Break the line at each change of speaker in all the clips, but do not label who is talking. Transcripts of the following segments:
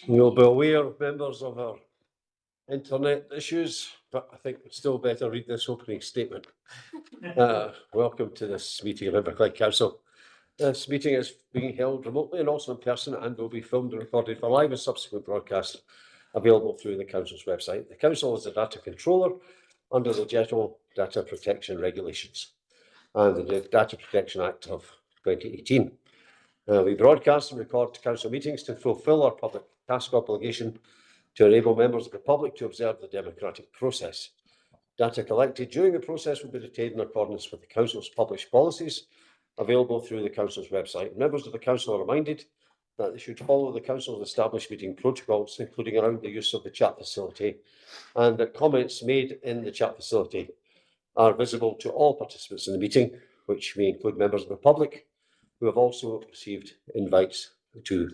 You'll be aware, members, of our internet issues, but I think it's still better read this opening statement. Welcome to this meeting of Inverclyde Council. This meeting is being held remotely and also in person and will be filmed and recorded for live and subsequent broadcast available through the Council's website. The Council is the data controller under the General Data Protection Regulations and the Data Protection Act of 2018. We broadcast and record Council meetings to fulfil our public task obligation to enable members of the public to observe the democratic process. Data collected during the process will be retained in accordance with the Council's published policies available through the Council's website. Members of the Council are reminded that they should follow the Council's established meeting protocols, including around the use of the chat facility, and that comments made in the chat facility are visible to all participants in the meeting, which may include members of the public who have also received invites to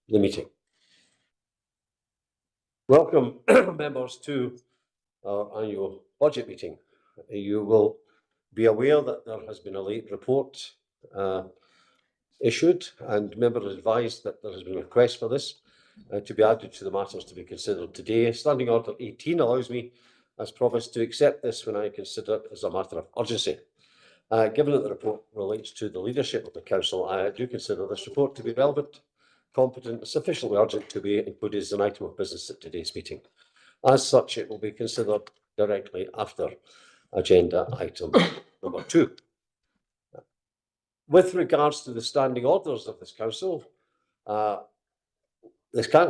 the meeting. Welcome, members, to our annual budget meeting. You will be aware that there has been a late report issued, and members are advised that there has been a request for this to be added to the matters to be considered today. Standing Order 18 allows me, as promised, to accept this when I consider it as a matter of urgency. Given that the report relates to the leadership of the Council, I do consider this report to be relevant, competent, and sufficiently urgent to be included as an item of business at today's meeting. As such, it will be considered directly after agenda item number 2. With regards to the standing orders of this Council, the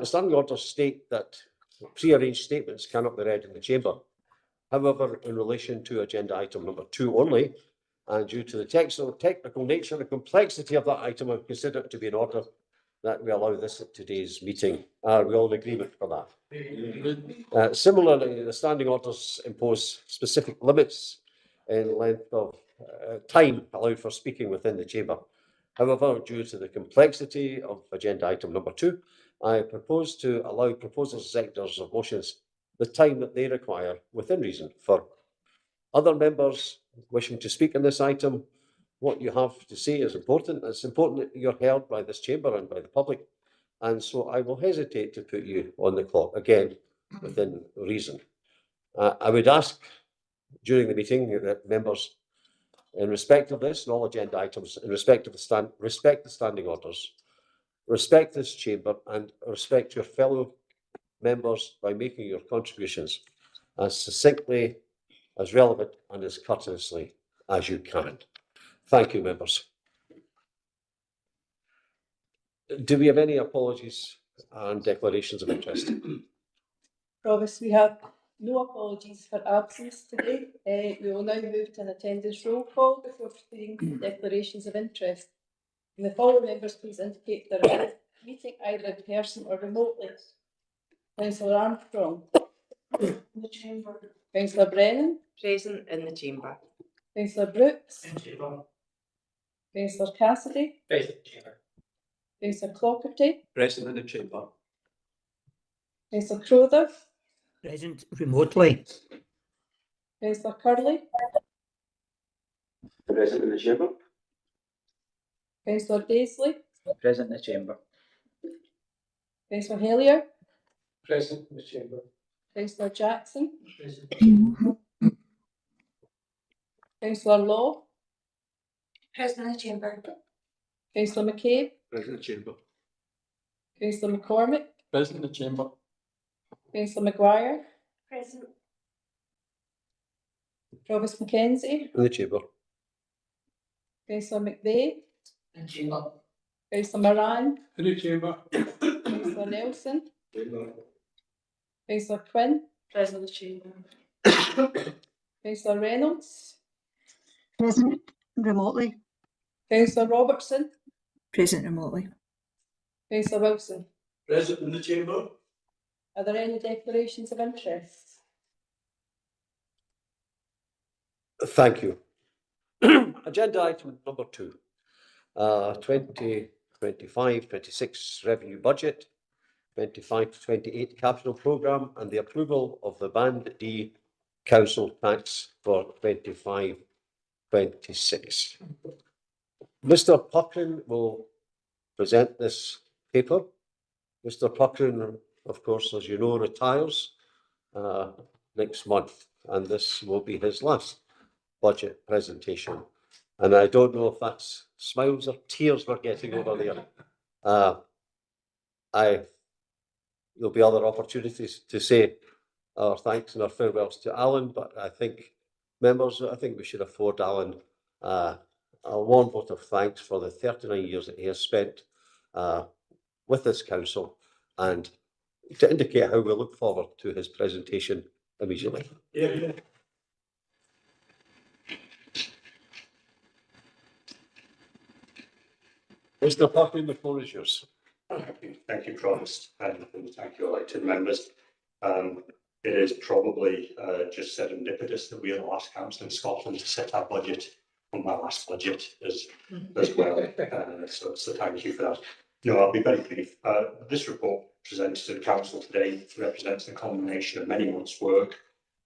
standing orders state that pre-arranged statements cannot be read in the chamber. However, in relation to agenda item number 2 only, and due to the technical nature and complexity of that item, I consider it to be in order that we allow this at today's meeting. Are we all in agreement for that? Similarly, the standing orders impose specific limits in length of time allowed for speaking within the chamber. However, due to the complexity of agenda item number 2, I propose to allow proposals and sectors of motions the time that they require within reason. For other members wishing to speak on this item, what you have to say is important. It's important that you're heard by this chamber and by the public, and so I will hesitate to put you on the clock again within reason. I would ask during the meeting that members, in respect of this and all agenda items, in respect of respect the standing orders, respect this chamber, and respect your fellow members by making your contributions as succinctly, as relevant, and as courteously as you can. Thank you, members. Do we have any apologies and declarations of interest?
Promise, we have no apologies for absence today. We will now move to an attendance roll call before proceeding declarations of interest. And the following members please indicate their meeting either in person or remotely. Councillor Armstrong. In the chamber. Councillor Brennan.
Present in the chamber.
Councillor Brooks.
In chamber.
Councillor Cassidy.
Present in chamber.
Councillor Clockerty.
Present in the chamber.
Councillor Crowther.
Present remotely.
Councillor Curley.
Present in the chamber.
Councillor Daisley.
Present in the chamber.
Councillor Hellier.
Present in the chamber.
Councillor Jackson.
Present.
Councillor Law.
Present in the chamber.
Councillor McCabe.
Present in the chamber.
Councillor McCormick.
Present in the chamber.
Councillor Maguire.
Present.
Provost Mackenzie.
In the chamber.
Councillor McVeigh.
In chamber.
Councillor Moran.
In the chamber.
Councillor Nelson. Councillor Quinn.
Present in the chamber.
Councillor Reynolds.
Present remotely.
Councillor Robertson.
Present remotely.
Councillor Wilson.
Present in the chamber.
Are there any declarations of interest?
Thank you. Agenda item number 2, 2025-26 revenue budget, 25-28 capital programme, and the approval of the Band D council tax for 25-26. Mr. Puffin will present this paper. Mr. Puckrin, of course, as you know, retires next month, and this will be his last budget presentation. And I don't know if that's smiles or tears we're getting over there. There'll be other opportunities to say our thanks and our farewells to Alan, but I think, members, I think we should afford Alan a warm vote of thanks for the 39 years that he has spent with this council, and to indicate how we look forward to his presentation immediately.
Yeah.
Mr. Puckrin, the floor is yours.
Thank you, Provost, and thank you, elected members. It is probably just serendipitous that we are the last council in Scotland to set our budget on my last budget as well. So thank you for that. No, I'll be very brief. This report presented to the council today represents the culmination of many months' work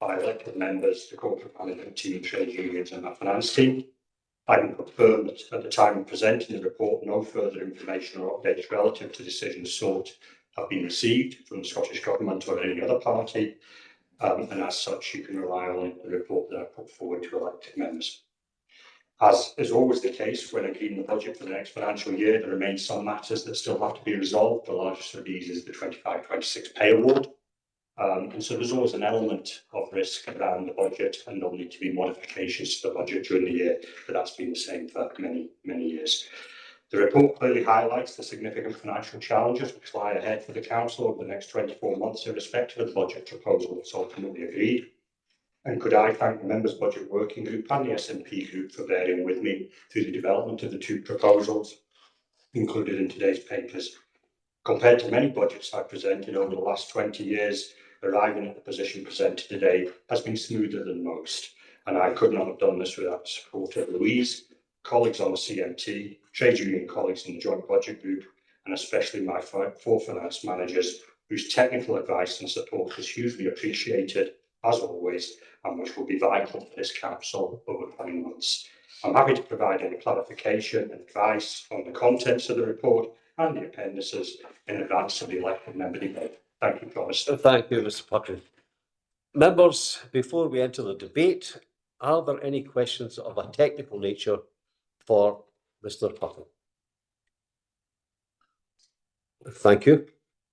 by elected members, the corporate management team, trade unions, and our finance team. I can confirm that at the time of presenting the report, no further information or updates relative to decisions sought have been received from the Scottish Government or any other party, and as such, you can rely on the report that I put forward to elected members. As is always the case when agreeing the budget for the next financial year, there remain some matters that still have to be resolved. The largest of these is the 25-26 pay award. And so there's always an element of risk around the budget, and there'll need to be modifications to the budget during the year, but that's been the same for many years. The report clearly highlights the significant financial challenges which lie ahead for the council over the next 24 months, irrespective of the budget proposal that's ultimately agreed. And could I thank the Members' Budget Working Group and the SNP Group for bearing with me through the development of the two proposals included in today's papers. Compared to many budgets I've presented over the last 20 years, arriving at the position presented today has been smoother than most, and I could not have done this without the support of Louise, colleagues on the CMT, trade union colleagues in the Joint Budget Group, and especially my four finance managers, whose technical advice and support is hugely appreciated, as always, and which will be vital for this council over the coming months. I'm happy to provide any clarification and advice on the contents of the report and the appendices in advance of the elected member debate. Thank you, Provost.
Thank you, Mr. Puckrin. Members, before we enter the debate, are there any questions of a technical nature for Mr. Puckrin? Thank you.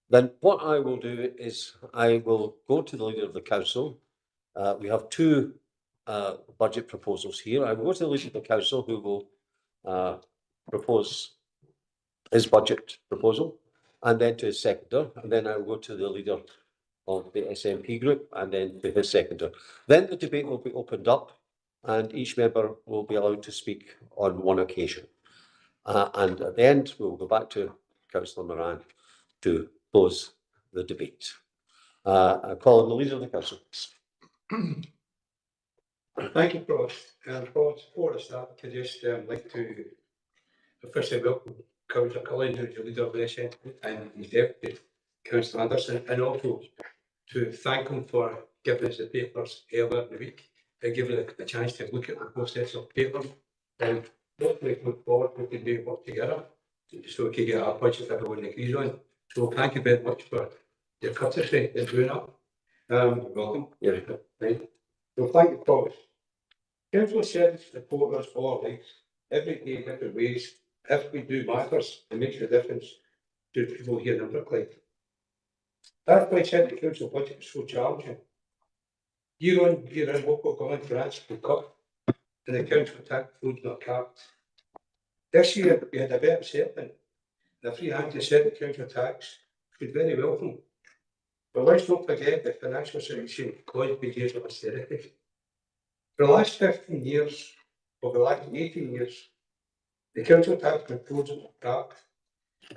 Then what I will do is I will go to the Leader of the Council. We have two budget proposals here. I will go to the Leader of the Council, who will propose his budget proposal, and then to his seconder, and then I will go to the Leader of the SNP Group, and then to his seconder. Then the debate will be opened up, and each member will be allowed to speak on one occasion. And at the end, we will go back to Councillor Moran to close the debate. I call on the Leader of the Council.
Thank you, Provost. Provost, before I start, I'd just like to officially welcome Councillor Cullen, who's the Leader of the SNP, and his Deputy, Councillor Anderson, and also to thank him for giving us the papers earlier in the week, and giving us a chance to look at the process of papers. And hopefully, look forward, we can do work together so we can get our budget everyone agrees on. So thank you very much for your courtesy in doing that. Welcome.
Yeah.
Right. So thank you, Provost. Council service reporters all lives every day in different ways. If we do matters, it makes a difference to people here in Inverclyde. That's why the council budget is so challenging. Year on year in, local government grants will cut, and the council tax flows not capped. This year we had a bit of settlement. The 370 council tax could very well come. But let's not forget the financial situation caused by years of austerity. For the last 15 years, or the last 18 years, the council tax has been frozen or capped.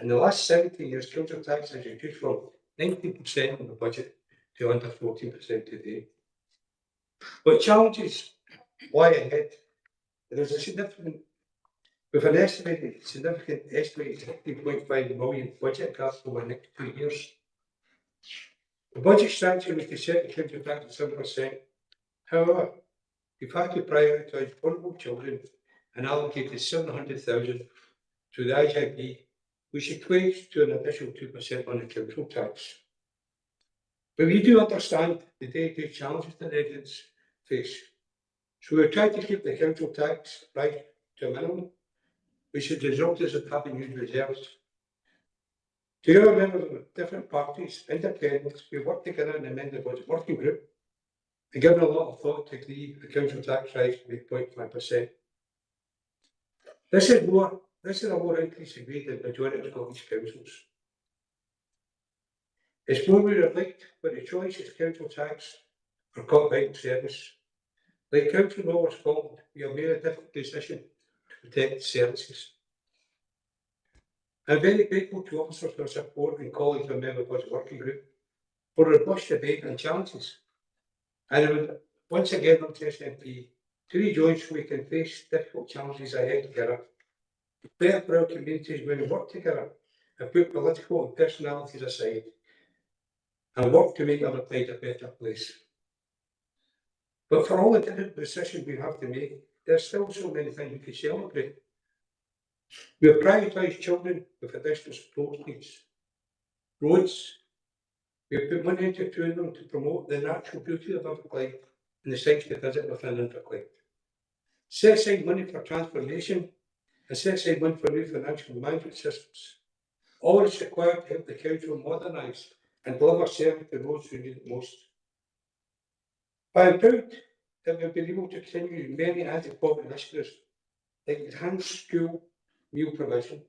In the last 17 years, council tax has reduced from 19% of the budget to under 14% today. But challenges lie ahead. There is a significant, with an estimated 60.5 million budget gap over the next 2 years. The budget structure was to set the council tax at 7%. However, we've had to prioritise vulnerable children and allocated 700,000 to the IJB which equates to an additional 2% on the council tax. But we do understand the day-to-day challenges that residents face. So we're trying to keep the council tax right to a minimum, which has resulted in having used reserves. Together, members of different parties, independents, we work together in the amended budget working group and given a lot of thought to agree the council tax rise to 8.5%. This is a more increase agreed than the majority of Scottish councils. It's more we would like, but the choice is council tax or copyright service. Like Council Over Scotland, we have made a difficult decision to protect services. I'm very grateful to officers for their support and colleagues of the Member Budget Working Group for a robust debate and challenges. And I would once again urge SNP to rejoin so we can face difficult challenges ahead together. Better for our communities when we work together and put political and personalities aside and work to make Inverclyde a better place. But for all the different decisions we have to make, there's still so many things we can celebrate. We have prioritised children with additional support needs. Roads. We have put money into tourism to promote the natural beauty of Inverclyde and the sites to visit within Inverclyde. Set aside money for transformation and set aside money for new financial management systems. All is required to help the council modernise and deliver service to those who need it most. I am proud that we have been able to continue many anti-poverty initiatives like enhanced school meal provision,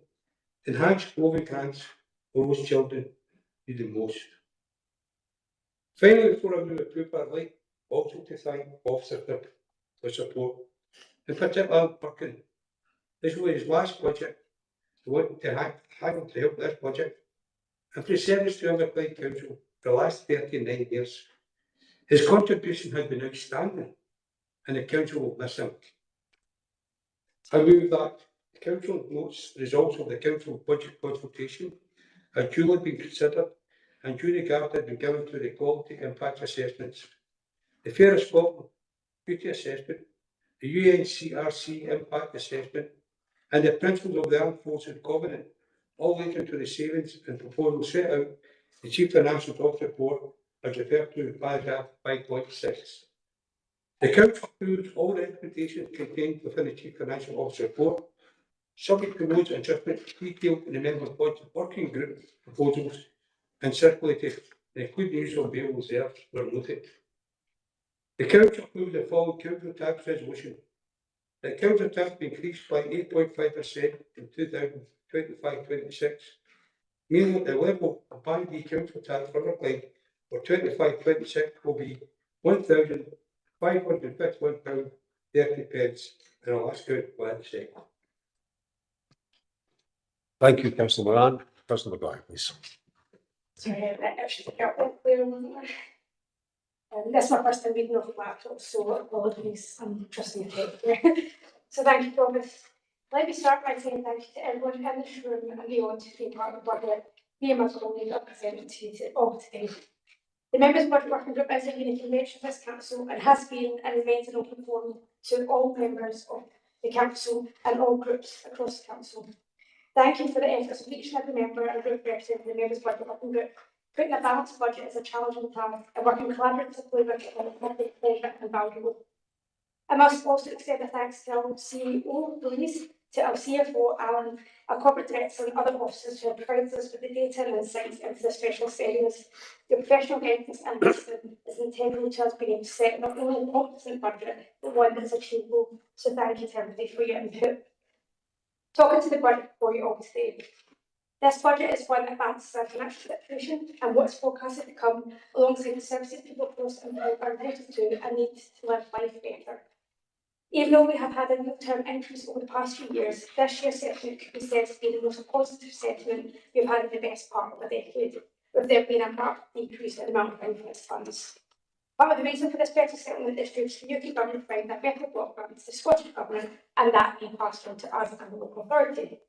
enhanced clothing grants for those children who need it most. Finally, before I move to approve, I'd like also to thank Officer for their support, in particular Birkin. This was his last budget. I want to thank him to help this budget and for his service to Inverclyde Council for the last 39 years. His contribution has been outstanding and the council will miss him. I move that the council notes the results of the council budget consultation have duly been considered and due regard has been given to the quality impact assessments, the Fair Scotland Beauty Assessment, the UNCRC Impact Assessment, and the principles of the Armed Forces Covenant, all leading to the savings and proposals set out in the Chief Financial Officer report as referred to in paragraph 5.6. The Council approves all the recommendations contained within the Chief Financial Officer report, subject to those adjustments detailed in the Members' Budget Working Group proposals and circulated, including use of available reserves were noted. The Council approved the following council tax resolution. The council tax be increased by 8.5% in 2025-26, meaning that the level of Band B council tax for Inverclyde for 25-26 will be £1,551.30, and I'll ask you to add second.
Thank you, Councillor Moran. Councillor McGuire, please.
Sorry, I actually got that clear on there. That's my first time reading off the laptop, so apologies, I'm trusting you. So thank you, Thomas. Let me start by saying thank you to everyone in this room and beyond who's been part of the budget. Me and my colleagues are presenting to you all today. The Members' Budget Working Group is a unique convention of this council and has been an event and open forum to all members of the council and all groups across the council. Thank you for the efforts of each and every member and group representing the Members' Budget Working Group. Putting a balanced budget is a challenging task and working collaboratively with it has been pleasure and valuable. I must also extend a thanks to our CEO, Louise, to our CFO, Alan, our corporate directors and other officers who have provided us with the data and insights into the specialist areas. Your professional guidance and wisdom is integral to us being able to set not only a competent budget, but one that is achievable. So thank you to everybody for your input. Talking to the budget for you all today. This budget is one that balances our financial situation and what's forecasted to come, alongside the services people across Inverclyde are entitled to and need to live life better. Even though we have had a real-term increase over the past few years, this year's settlement could be said to be the most positive settlement we've had in the best part of a decade, with there being a marked decrease in the amount of interest funds. Part of the reason for this better settlement is due to the UK government providing a better block grant to the Scottish Government and that being passed on to us and the local authority.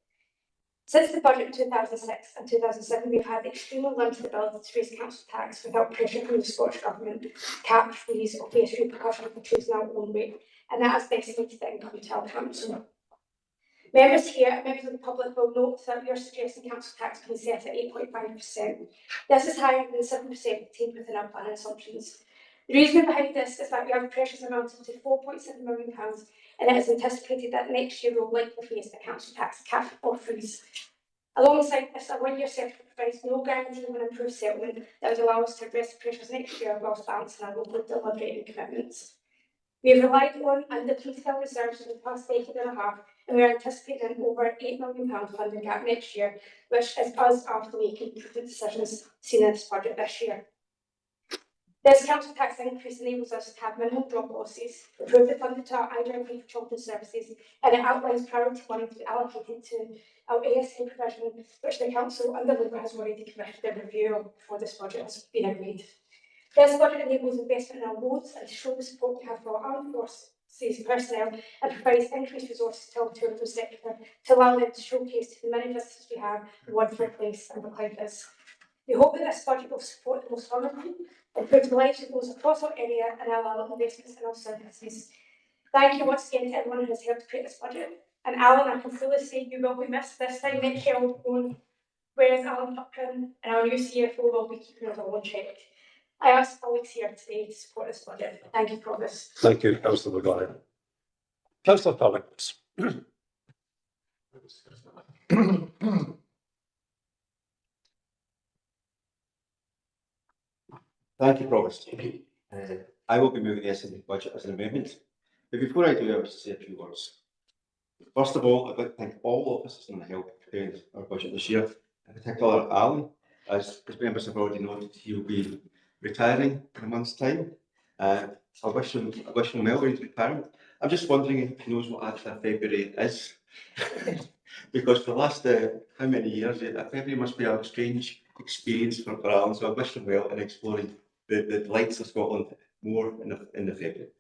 Since the budget in 2006 and 2007, we've had extremely limited ability to raise council tax without pressure from the Scottish Government, cap, freeze or face repercussions for choosing our own way, and that has decimated the income to our council. Members here and members of the public will note that we are suggesting council tax being set at 8.5%. This is higher than the 7% contained within our planning assumptions. The reason behind this is that we have pressures amounting to £4.7 million, and it is anticipated that next year we will likely face a council tax cap or freeze. Alongside this, a one-year settlement provides no guarantee of an improved settlement that would allow us to address the pressures next year whilst balancing our local delivery and commitments. We have relied on and depleted our reserves for the past decade and a half, and we are anticipating an over £8 million funding gap next year, which is us after making prudent decisions seen in this budget this year. This council tax increase enables us to have minimal job losses, improve the funding to our IGP for children's services, and it outlines priority money to be allocated to our ASA provision, which the council under Labour has already commissioned a review of before this budget has been agreed. This budget enables investment in our roads and to show the support we have for our armed forces personnel, and provides increased resources to our tourism sector to allow them to showcase to the many visitors we have the wonderful place Inverclyde is. We hope that this budget will support the most vulnerable, improve the lives of those across our area, and allow investments in our services. Thank you once again to everyone who has helped create this budget. And Alan, I can fully say you will be missed this time next year. Whereas Alan Puckrin and our new CFO will be keeping us all in check. I ask colleagues here today to support this budget. Thank you, Provost.
Thank you, Councillor McGuire. Councillor Collins.
Thank you, Provost. I will be moving the SNP budget as an amendment. But before I do, I wish to say a few words. First of all, I'd like to thank all officers on the help preparing our budget this year, in particular Alan. As members have already noted, he will be retiring in a month's time. I wish him well in retirement. I'm just wondering if he knows what actually February is. Because for the last how many years, February must be a strange experience for Alan, so I wish him well in exploring the delights of Scotland more in the February.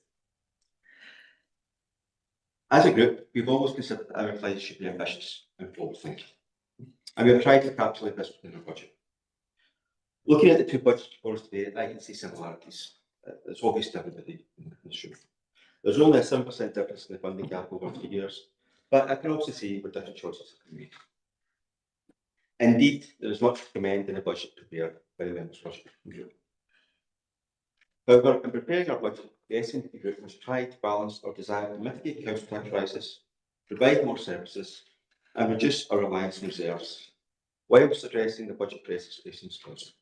As a group, we've always considered that Inverclyde should be ambitious and forward-thinking, and we have tried to encapsulate this within our budget. Looking at the two budgets before us today, I can see similarities. It's obvious to everybody in this room. There's only a 7% difference in the funding gap over 3 years, but I can also see where different choices have been made. Indeed, there is much to commend in the budget prepared by the members' budget group. However, in preparing our budget, the SNP group has tried to balance our desire to mitigate council tax rises, provide more services, and reduce our reliance on reserves, whilst addressing the budget pressures facing council.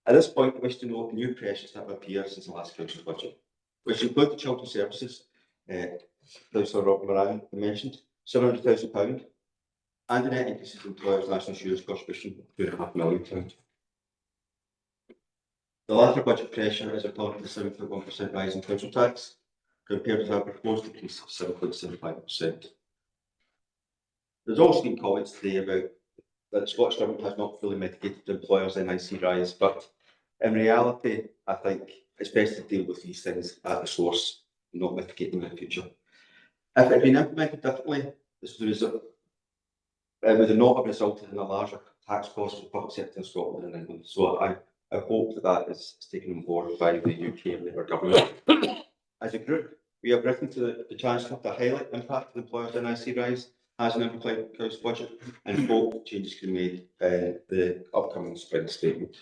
At this point, I wish to note the new pressures that have appeared since the last council budget, which include the children's services, Councillor Robert Moran mentioned, £700,000, and the net increases in employers' national insurance contribution of £2.5 million. The latter budget pressure is upon the 7.1% rise in council tax, compared with our proposed increase of 7.75%. There's also been comments today about that the Scottish Government has not fully mitigated the employers' NIC rise, but in reality, I think it's best to deal with these things at the source, not mitigate them in the future. If it had been implemented differently, this would not have resulted in a larger tax cost for the public sector in Scotland and England. So I hope that is taken on board by the UK Labour government. As a group, we have written to the Chancellor to highlight the impact of the employers' NIC rise as an Inverclyde Council budget, and hope changes can be made in the upcoming spring statement.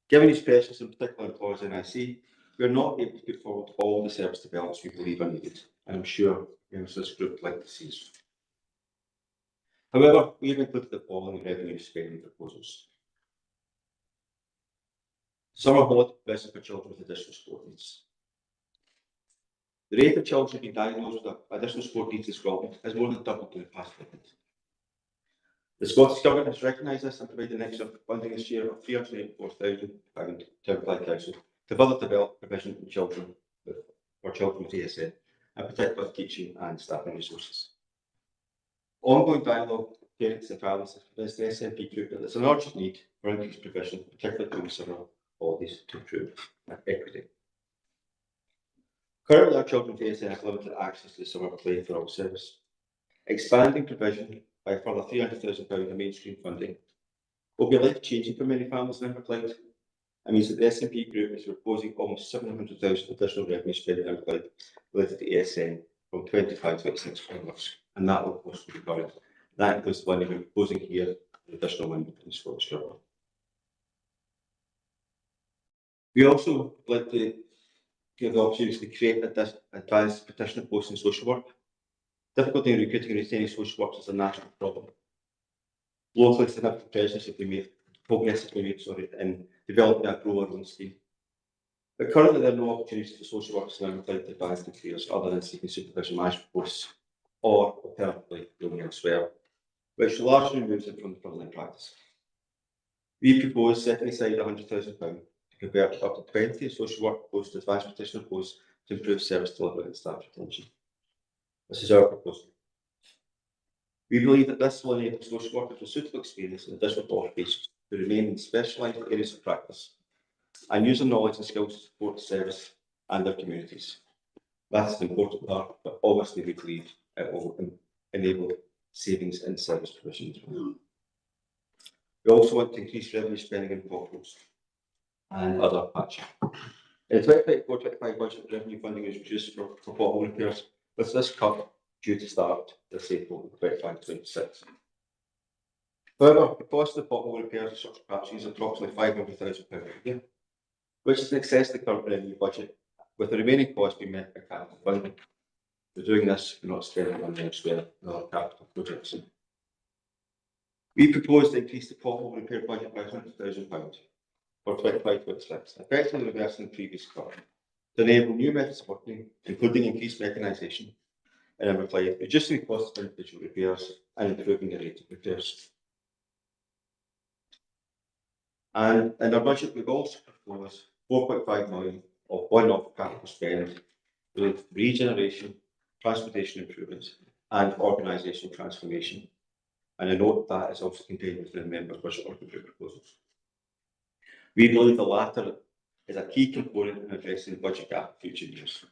Given these pressures, in particular employers' NIC, we are not able to put forward all the service developments we believe are needed, and I'm sure members of this group would like to see us. However, we have included the following revenue spending proposals. Summer holiday provision for children with additional support needs. The rate of children who have been diagnosed with additional support needs in Scotland has more than doubled in the past decade. The Scottish Government has recognised this and provided an extra funding this year of £384,000 to Inverclyde Council to further develop provision for children with ASN, and particularly teaching and staffing resources. Ongoing dialogue with parents and families has convinced the SNP group that there is an urgent need for increased provision, particularly during summer holidays, to improve equity. Currently, our children with ASN have limited access to the summer play for all service. Expanding provision by a further £300,000 in mainstream funding will be life-changing for many families in Inverclyde, and means that the SNP group is proposing almost £700,000 additional revenue spending in Inverclyde related to ASN from 25-26 onwards, and that will of course be covered. That includes the one we're proposing here, the additional one in Scottish Government. We also like to give the opportunity to create advanced practitioner posts in social work. Difficulty in recruiting and retaining social workers is a national problem. Locally, significant progress has been made in developing a grow our own scheme. But currently, there are no opportunities for social workers in Inverclyde to advance their careers other than seeking supervision management posts or alternatively going elsewhere, which largely removes them from the frontline practice. We propose setting aside £100,000 to convert up to 20 social work posts to advanced practitioner posts to improve service delivery and staff retention. This is our proposal. We believe that this will enable social workers with suitable experience in additional qualifications to remain in specialised areas of practice and use their knowledge and skills to support the service and their communities. That's an important part, but obviously we believe it will enable savings in service provision. We also want to increase revenue spending in potholes and other patching. In the 2024-25 budget, revenue funding is reduced for pothole repairs, with this cut due to start this April 25-26. However, the cost of the pothole repairs and structural patching is approximately £500,000 a year, which is in excess of the current revenue budget, with the remaining cost being met by capital funding. We're doing this, we're not spending money elsewhere in other capital projects. We propose to increase the pothole repair budget by £100,000 for 25-26, effectively reversing the previous cut, to enable new methods of working, including increased mechanisation in Inverclyde, reducing the cost of individual repairs and improving the rate of repairs. And in our budget, we've also proposed £4.5 million of one-off capital spend with regeneration, transportation improvements, and organisational transformation. And I note that is also contained within the members' budget working group proposals. We believe the latter is a key component in addressing the budget gap in future years.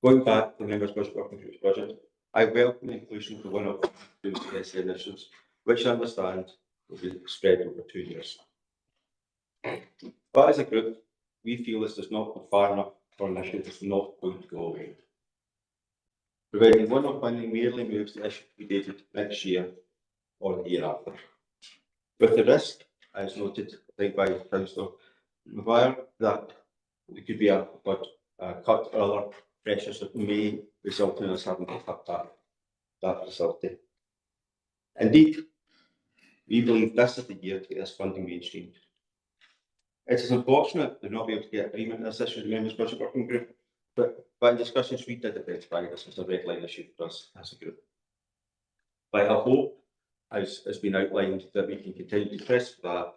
Going back to the members' budget working group's budget, I welcome the inclusion of the one-off initiatives, which I understand will be spread over 2 years. But as a group, we feel this does not go far enough for an issue that's not going to go away. Providing one-off funding merely moves the issue to be dated next year or the year after, with the risk, as noted, I think by Councillor McGuire, that there could be a cut or other pressures that may result in us having to cut that facility. Indeed, we believe this is the year to get this funding mainstreamed. It is unfortunate to not be able to get agreement on this issue in the members' budget working group, but in discussions we did identify this as a red line issue for us as a group. But I hope, as has been outlined, that we can continue to press for that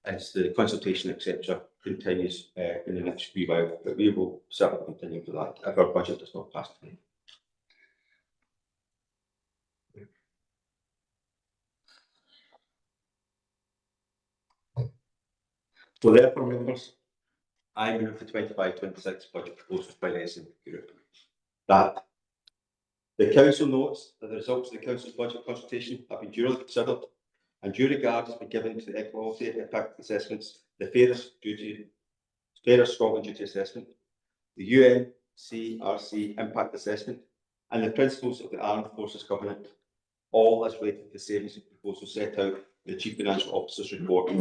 as the consultation, etc., continues in the next few while. But we will certainly continue for that if our budget does not pass today. So therefore, members, I move the 25-26 budget proposals by the SNP group. That the council notes that the results of the council's budget consultation have been duly considered and due regard has been given to the equality impact assessments, the Fairest Scotland Duty Assessment, the UNCRC Impact Assessment, and the principles of the Armed Forces Covenant, all as related to the savings and proposals set out in the Chief Financial Officer's report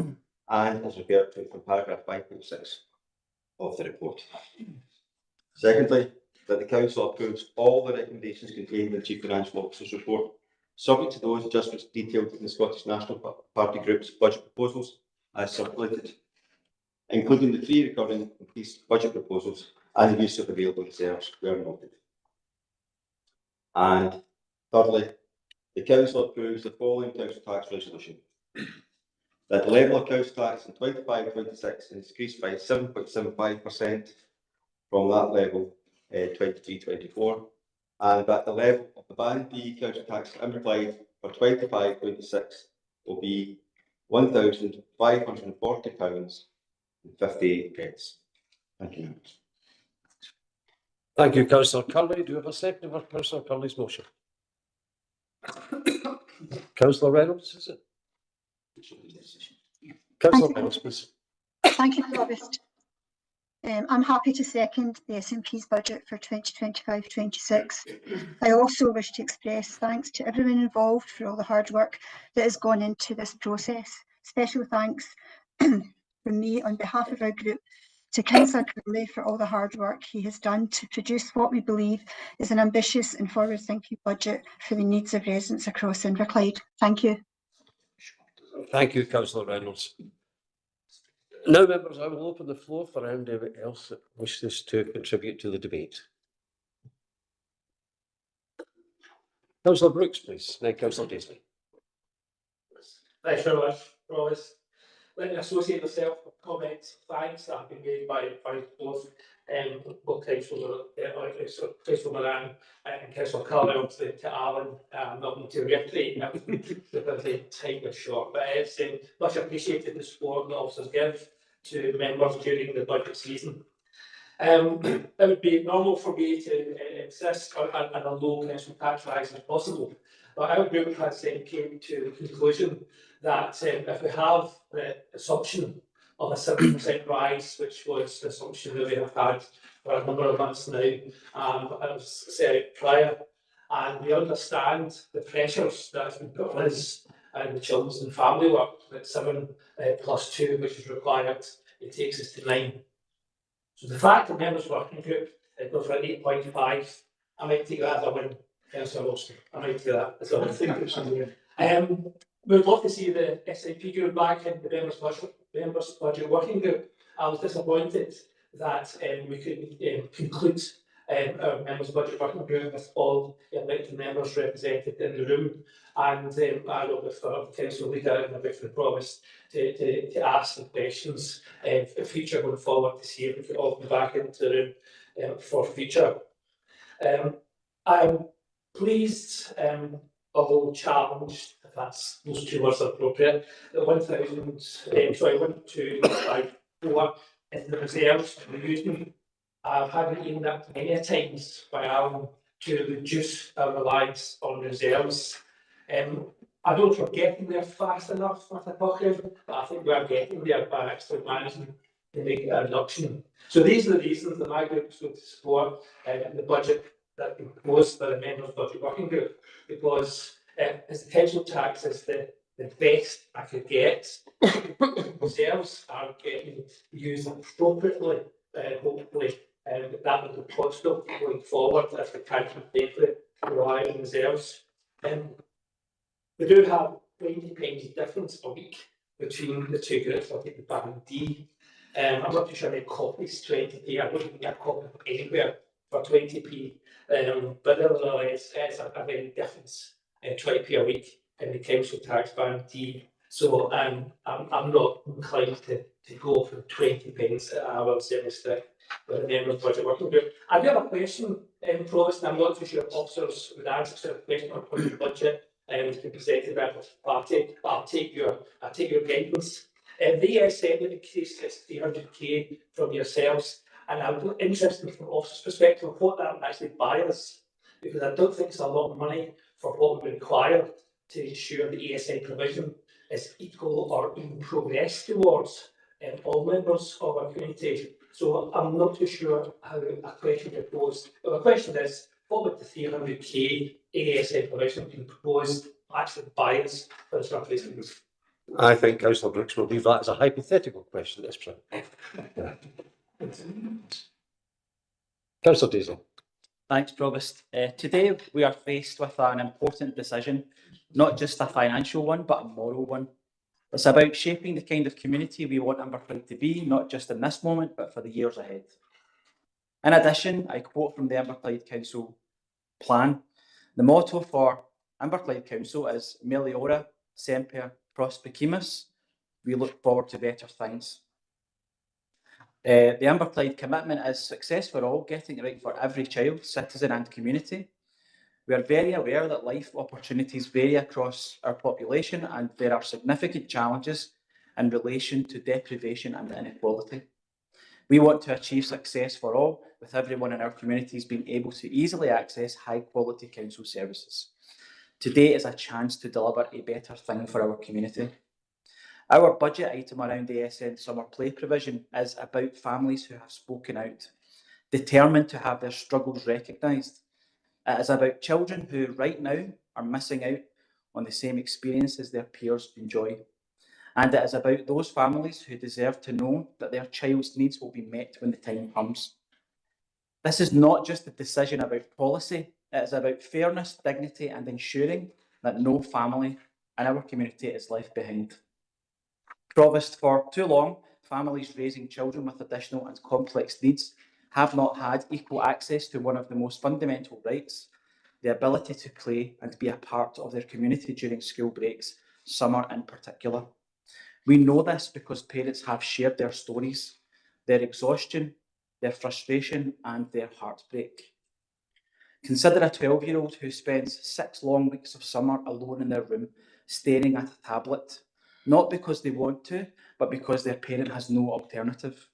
and as referred to from paragraph 5.6 of the report. Secondly, that the council approves all the recommendations contained in the Chief Financial Officer's report, subject to those adjustments detailed in the Scottish National Party Group's budget proposals as circulated, including the 3 recurring increased budget proposals and the use of available reserves where noted. And thirdly, the council approves the following council tax resolution: that the level of council tax in 25-26 is increased by 7.75% from that level 23-24, and that the level of the Band B council tax Inverclyde for 25-26 will be £1,540.58. Thank you.
Thank you, Councillor Curley. Do you have a second for Councillor Curley's motion? Councillor Reynolds, is it? Councillor Reynolds, please.
Thank you, Provost. I'm happy to second the SNP's budget for 2025-26. I also wish to express thanks to everyone involved for all the hard work that has gone into this process. Special thanks from me on behalf of our group to Councillor Crowley for all the hard work he has done to produce what we believe is an ambitious and forward-thinking budget for the needs of residents across Inverclyde. Thank you.
Thank you, Councillor Reynolds. Now, members, I will open the floor for anybody else that wishes to contribute to the debate. Councillor Brooks, please. Then Councillor Daisley.
Thanks very much, Provost. Let me associate myself with comments of thanks that have been made by both Councillor Moran and Councillor Carlisle to Alan. Not need to reiterate because the time is short, but it's much appreciated the support that officers give to members during the budget season. It would be normal for me to insist on a low council tax rise as possible, but our group has came to the conclusion that if we have the assumption of a 7% rise, which was the assumption that we have had for a number of months now, as said prior, and we understand the pressures that have been put on us and the children's and family work, that 7 plus 2, which is required, it takes us to 9. So the fact that members working group go for an 8.5, I might take that as a win. Councillor Wilson, I might take that as a win. We would love to see the SNP group back in the members budget working group. I was disappointed that we couldn't conclude our members budget working group with all elected members represented in the room, and I will defer to Councillor Leader and the Provost to ask the questions for future going forward to see if we could all be back into the room for future. I'm pleased, although challenged, if that's those two words are appropriate, that 1,254 in the reserves to be used. I've had it aimed at many times by Alan to reduce our reliance on reserves. I don't think we're getting there fast enough with the pocket, but I think we are getting there by actually managing to make a reduction. So these are the reasons that my group is going to support the budget that been proposed by the members' budget working group, because as the council tax is the best I could get, reserves are getting used appropriately, hopefully, and that will be positive going forward as the council safely rely on reserves. We do have £20 difference a week between the two groups. I'll take the band D. I'm not too sure any copies 20p. I wouldn't get a copy anywhere for 20p. But nevertheless, it's a very difference in 20p a week in the council tax band D. So I'm not inclined to go for 20 pence an hour service with the members' budget working group. I do have a question, Provost, and I'm not too sure if officers would answer the question on the budget to be presented by the party, but I'll take your guidance. The ESM increase is 300k from yourselves, and I'm interested from officer's perspective of what that would actually buy us, because I don't think it's a lot of money for what we require to ensure the ESM provision is equal or in progress towards all members of our community. So I'm not too sure how a question is posed. But the question is, what would the 300k ASM provision being proposed actually buy us for this replacement?
I think Councillor Brooks will leave that as a hypothetical question this time. Councillor Daisley.
Thanks, Provost. Today we are faced with an important decision, not just a financial one, but a moral one. It's about shaping the kind of community we want Inverclyde to be, not just in this moment, but for the years ahead. In addition, I quote from the Inverclyde Council plan. The motto for Inverclyde Council is Meliora Semper Prospicimus. We look forward to better things. The Inverclyde commitment is success for all, getting it right for every child, citizen and community. We are very aware that life opportunities vary across our population, and there are significant challenges in relation to deprivation and inequality. We want to achieve success for all, with everyone in our communities being able to easily access high-quality council services. Today is a chance to deliver a better thing for our community. Our budget item around the SN summer play provision is about families who have spoken out, determined to have their struggles recognised. It is about children who right now are missing out on the same experiences their peers enjoy. And it is about those families who deserve to know that their child's needs will be met when the time comes. This is not just a decision about policy, it is about fairness, dignity, and ensuring that no family in our community is left behind. Provost, for too long, families raising children with additional and complex needs have not had equal access to one of the most fundamental rights, the ability to play and be a part of their community during school breaks, summer in particular. We know this because parents have shared their stories, their exhaustion, their frustration, and their heartbreak. Consider a 12-year-old who spends 6 long weeks of summer alone in their room, staring at a tablet, not because they want to, but because their parent has no alternative.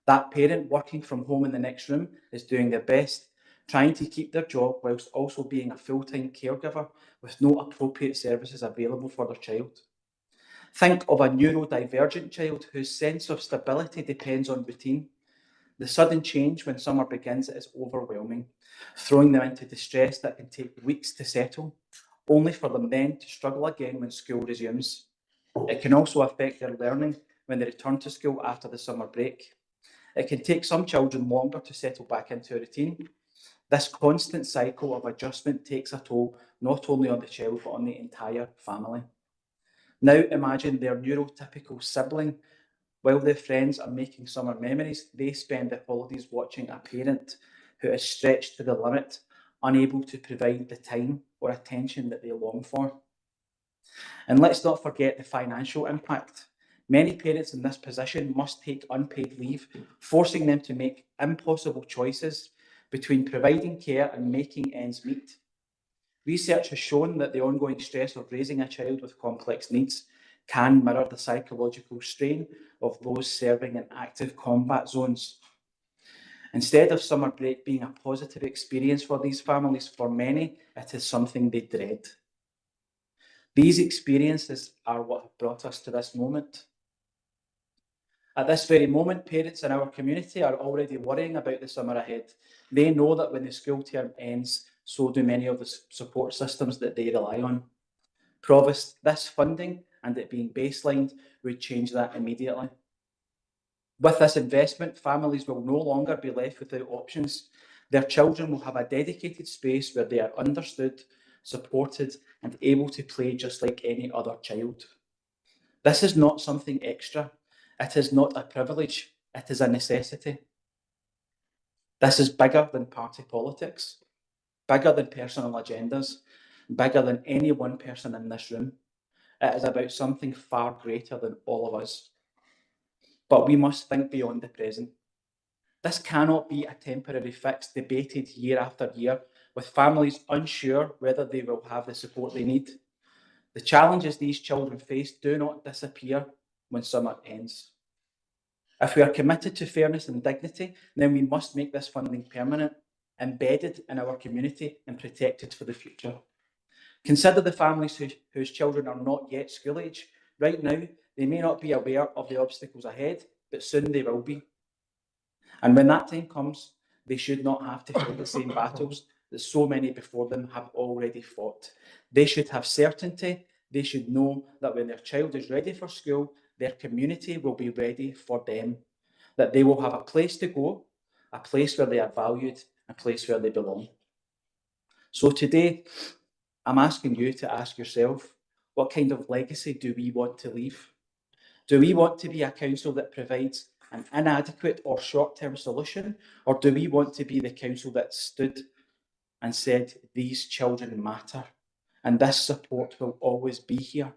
That parent working from home in the next room is doing their best, trying to keep their job whilst also being a full-time caregiver with no appropriate services available for their child. Think of a neurodivergent child whose sense of stability depends on routine. The sudden change when summer begins is overwhelming, throwing them into distress that can take weeks to settle, only for them then to struggle again when school resumes. It can also affect their learning when they return to school after the summer break. It can take some children longer to settle back into a routine. This constant cycle of adjustment takes a toll not only on the child but on the entire family. Now imagine their neurotypical sibling. While their friends are making summer memories, they spend the holidays watching a parent who is stretched to the limit, unable to provide the time or attention that they long for. And let's not forget the financial impact. Many parents in this position must take unpaid leave, forcing them to make impossible choices between providing care and making ends meet. Research has shown that the ongoing stress of raising a child with complex needs can mirror the psychological strain of those serving in active combat zones. Instead of summer break being a positive experience for these families, for many, it is something they dread. These experiences are what have brought us to this moment. At this very moment, parents in our community are already worrying about the summer ahead. They know that when the school term ends, so do many of the support systems that they rely on. Provost, this funding and it being baselined would change that immediately. With this investment, families will no longer be left without options. Their children will have a dedicated space where they are understood, supported, and able to play just like any other child. This is not something extra. It is not a privilege. It is a necessity. This is bigger than party politics, bigger than personal agendas, bigger than any one person in this room. It is about something far greater than all of us. But we must think beyond the present. This cannot be a temporary fix debated year after year, with families unsure whether they will have the support they need. The challenges these children face do not disappear when summer ends. If we are committed to fairness and dignity, then we must make this funding permanent, embedded in our community and protected for the future. Consider the families whose children are not yet school age. Right now, they may not be aware of the obstacles ahead, but soon they will be. And when that time comes, they should not have to fight the same battles that so many before them have already fought. They should have certainty. They should know that when their child is ready for school, their community will be ready for them, that they will have a place to go, a place where they are valued, a place where they belong. So today, I'm asking you to ask yourself, what kind of legacy do we want to leave? Do we want to be a council that provides an inadequate or short-term solution, or do we want to be the council that stood and said, these children matter, and this support will always be here?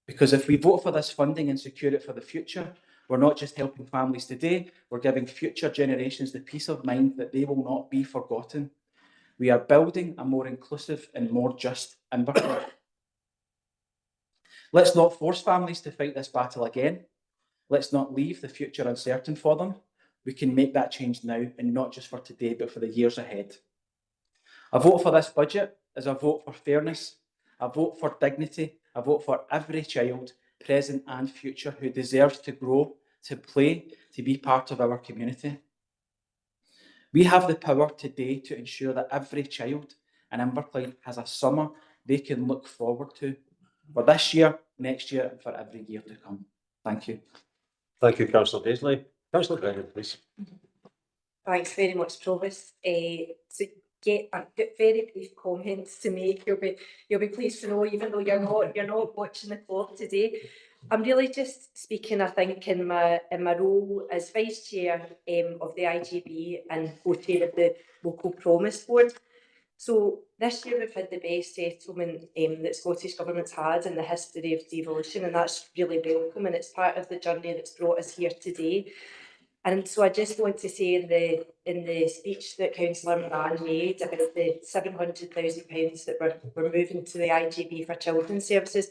Because if we vote for this funding and secure it for the future, we're not just helping families today, we're giving future generations the peace of mind that they will not be forgotten. We are building a more inclusive and more just Inverclyde. Let's not force families to fight this battle again. Let's not leave the future uncertain for them. We can make that change now, and not just for today, but for the years ahead. A vote for this budget is a vote for fairness, a vote for dignity, a vote for every child, present and future, who deserves to grow, to play, to be part of our community. We have the power today to ensure that every child in Inverclyde has a summer they can look forward to for this year, next year, and for every year to come. Thank you.
Thank you, Councillor Daisley. Councillor Brennan, please.
Thanks very much, Provost. So I've got very brief comments to make. You'll be pleased to know, even though you're not watching the clock today, I'm really just speaking, I think, in my role as Vice Chair of the IGB and co-chair of the Local Promise Board. So this year we've had the best settlement that Scottish Government's had in the history of devolution, and that's really welcome, and it's part of the journey that's brought us here today. And so I just want to say in the speech that Councillor Moran made about the £700,000 that we're moving to the IGB for children's services,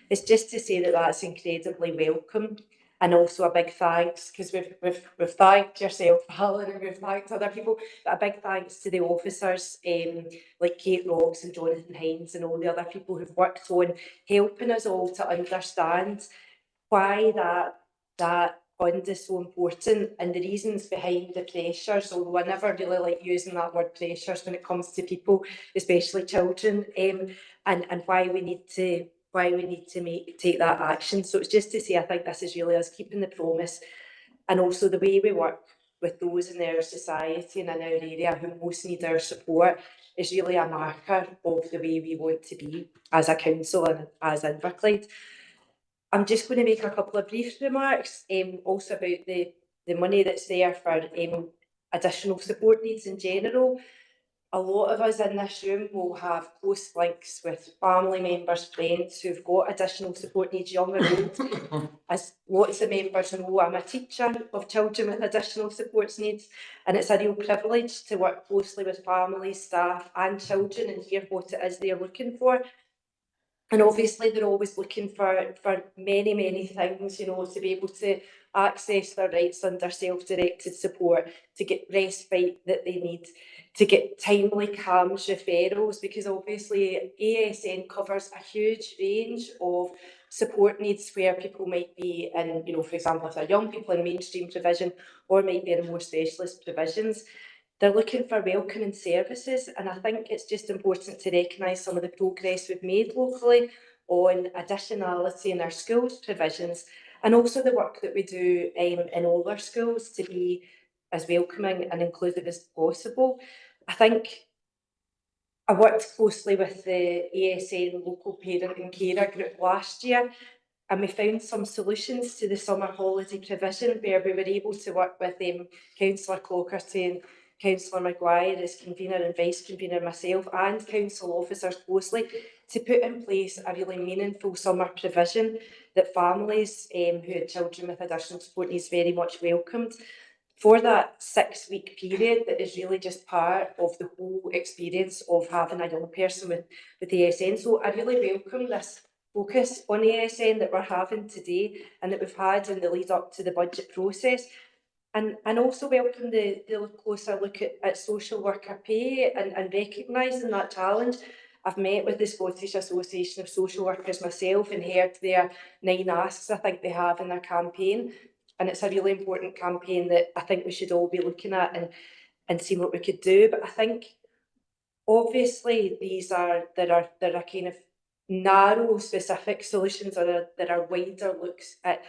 it's just to say that that's incredibly welcome. And also a big thanks, because we've thanked yourself, Alan, and we've thanked other people, but a big thanks to the officers like Kate Rocks and Jonathan Hines and all the other people who've worked on helping us all to understand why that fund is so important and the reasons behind the pressures, although I never really like using that word pressures when it comes to people, especially children, and why we need to take that action. So it's just to say I think this is really us keeping the promise, and also the way we work with those in our society and in our area who most need our support is really a marker of the way we want to be as a council and as Inverclyde. I'm just going to make a couple of brief remarks also about the money that's there for additional support needs in general. A lot of us in this room will have close links with family members, friends who've got additional support needs young and old. As lots of members know, I'm a teacher of children with additional support needs, and it's a real privilege to work closely with families, staff and children and hear what it is they're looking for. And obviously they're always looking for many, many things, you know, to be able to access their rights under self-directed support, to get respite that they need, to get timely CAMHS referrals, because obviously ASN covers a huge range of support needs where people might be in, you know, for example, if they're young people in mainstream provision or might be in more specialist provisions. They're looking for welcoming services, and I think it's just important to recognise some of the progress we've made locally on additionality in our schools provisions, and also the work that we do in all our schools to be as welcoming and inclusive as possible. I think I worked closely with the ASN local parent and carer group last year, and we found some solutions to the summer holiday provision where we were able to work with Councillor Clockerty and Councillor Maguire as convener and vice convener, myself and council officers closely to put in place a really meaningful summer provision that families who had children with additional support needs very much welcomed. For that 6-week period that is really just part of the whole experience of having a young person with ASN. So I really welcome this focus on ASN that we're having today and that we've had in the lead up to the budget process. And also welcome the closer look at social worker pay and recognising that challenge. I've met with the Scottish Association of Social Workers myself and heard their 9 asks I think they have in their campaign. And it's a really important campaign that I think we should all be looking at and seeing what we could do. But I think obviously there are kind of narrow specific solutions, or there are wider looks at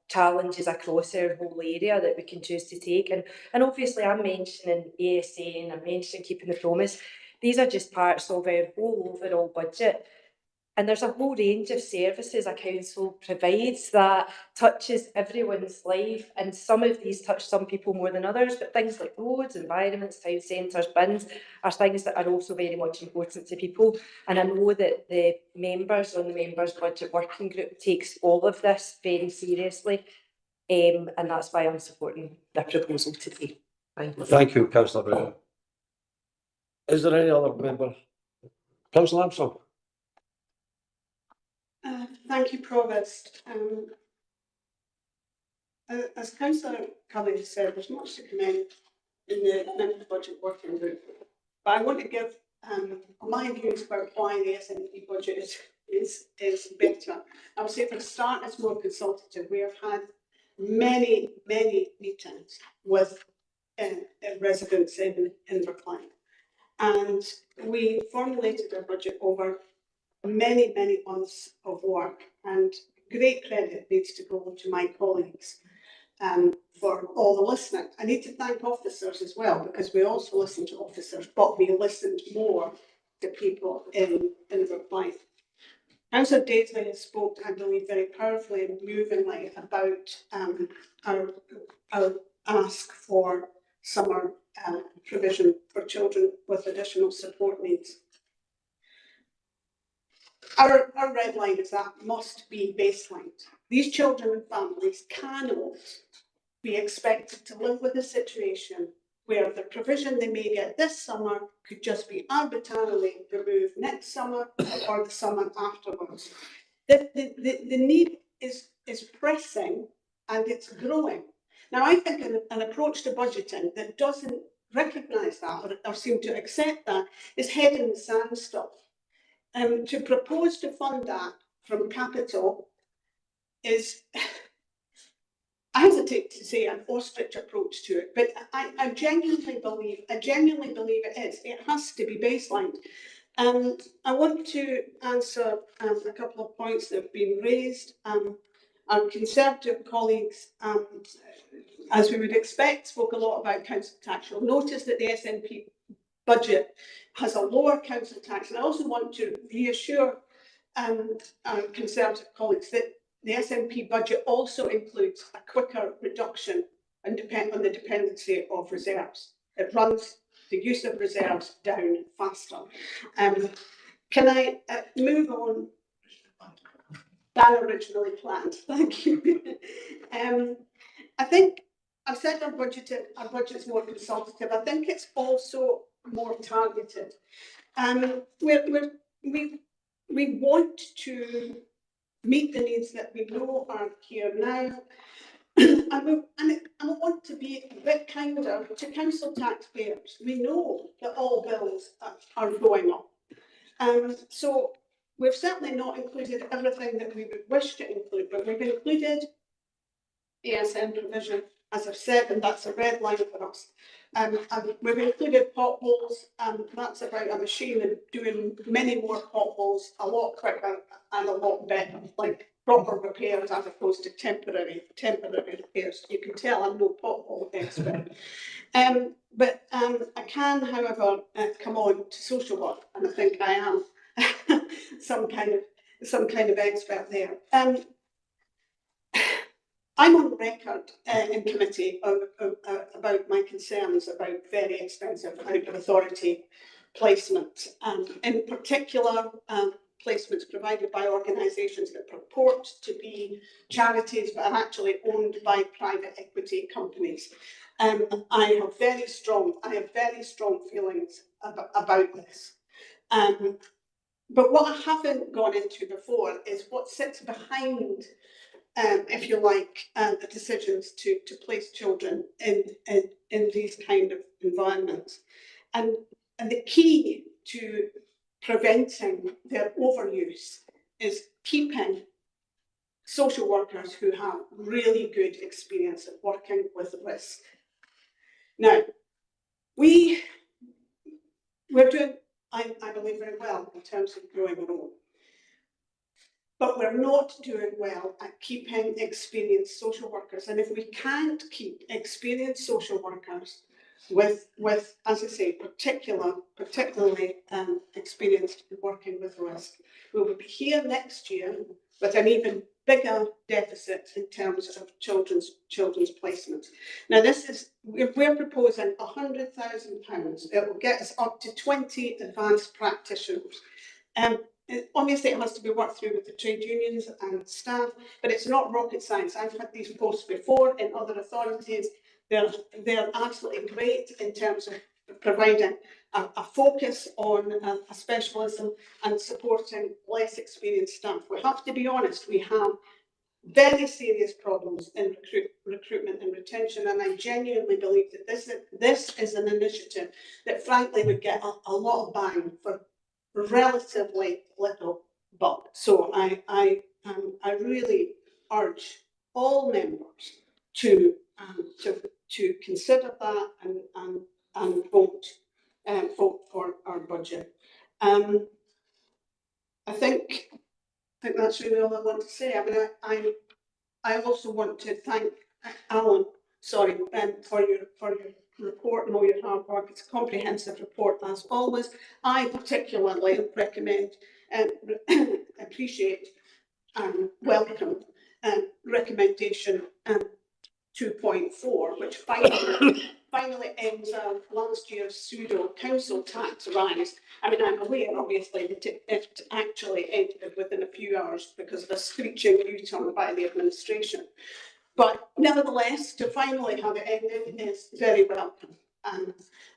challenges across our whole area that we can choose to take. And obviously I'm mentioning ASN, I'm mentioning keeping the promise. These are just parts of our whole overall budget. And there's a whole range of services a council provides that touches everyone's life. And some of these touch some people more than others, but things like roads, environments, town centres, bins are things that are also very much important to people. And I know that the members on the Members Budget Working Group takes all of this very seriously. And that's why I'm supporting the proposal today. Thank you.
Thank you, Councillor Brennan. Is there any other member? Councillor Armstrong.
Thank you, Provost. As Councillor Cullen said, there's much to commend in the Members Budget Working Group, but I want to give my views about why the SNP budget is better. I would say for a start, it's more consultative. We have had many meetings with residents in Inverclyde, and we formulated our budget over many months of work, and great credit needs to go to my colleagues for all the listening. I need to thank officers as well, because we also listen to officers, but we listened more to people in Inverclyde. Councillor Daisley has spoke, I believe, very powerfully and movingly about our ask for summer provision for children with additional support needs. Our red line is that must be baselined. These children and families cannot be expected to live with a situation where the provision they may get this summer could just be arbitrarily removed next summer or the summer afterwards. The need is pressing and it's growing. Now, I think an approach to budgeting that doesn't recognise that or seem to accept that is head in the sand stuff. To propose to fund that from capital is, I hesitate to say, an ostrich approach to it, but I genuinely believe it is. It has to be baselined. I want to answer a couple of points that have been raised. Our Conservative colleagues, as we would expect, spoke a lot about council tax. You'll notice that the SNP budget has a lower council tax, and I also want to reassure our Conservative colleagues that the SNP budget also includes a quicker reduction on the dependency of reserves. It runs the use of reserves down faster. Can I move on than originally planned? Thank you. I think I've said our budget's more consultative. I think it's also more targeted. We want to meet the needs that we know are here now, and I want to be a bit kinder to council taxpayers. We know that all bills are going up, so we've certainly not included everything that we would wish to include, but we've included ASN provision, as I've said, and that's a red line for us. We've included potholes, and that's about a machine and doing many more potholes a lot quicker and a lot better, like proper repairs as opposed to temporary repairs. You can tell I'm no pothole expert. But I can, however, come on to social work, and I think I am some kind of expert there. I'm on record in committee about my concerns about very expensive out-of-authority placement, in particular placements provided by organisations that purport to be charities but are actually owned by private equity companies. I have very strong feelings about this. But what I haven't gone into before is what sits behind, if you like, the decisions to place children in these kind of environments. And the key to preventing their overuse is keeping social workers who have really good experience of working with risk. Now, we're doing, I believe, very well in terms of growing our own. But we're not doing well at keeping experienced social workers. And if we can't keep experienced social workers with as I say, particularly experienced in working with risk, we will be here next year with an even bigger deficit in terms of children's placement. Now, we're proposing £100,000. It will get us up to 20 advanced practitioners. Obviously, it has to be worked through with the trade unions and staff, but it's not rocket science. I've had these posts before in other authorities. They're absolutely great in terms of providing a focus on a specialism and supporting less experienced staff. We have to be honest, we have very serious problems in recruitment and retention, and I genuinely believe that this is an initiative that frankly would get a lot of bang for relatively little But so I really urge all members to consider that and vote for our budget. I think that's really all I want to say. I mean, I also want to thank Alan, for your report and all your hard work. It's a comprehensive report as always. I particularly recommend and appreciate and welcome recommendation 2.4, which finally ends last year's pseudo council tax rise. I mean, I'm aware, obviously, that it actually ended within a few hours because of a screeching U-turn by the administration. But nevertheless, to finally have it ended is very welcome. And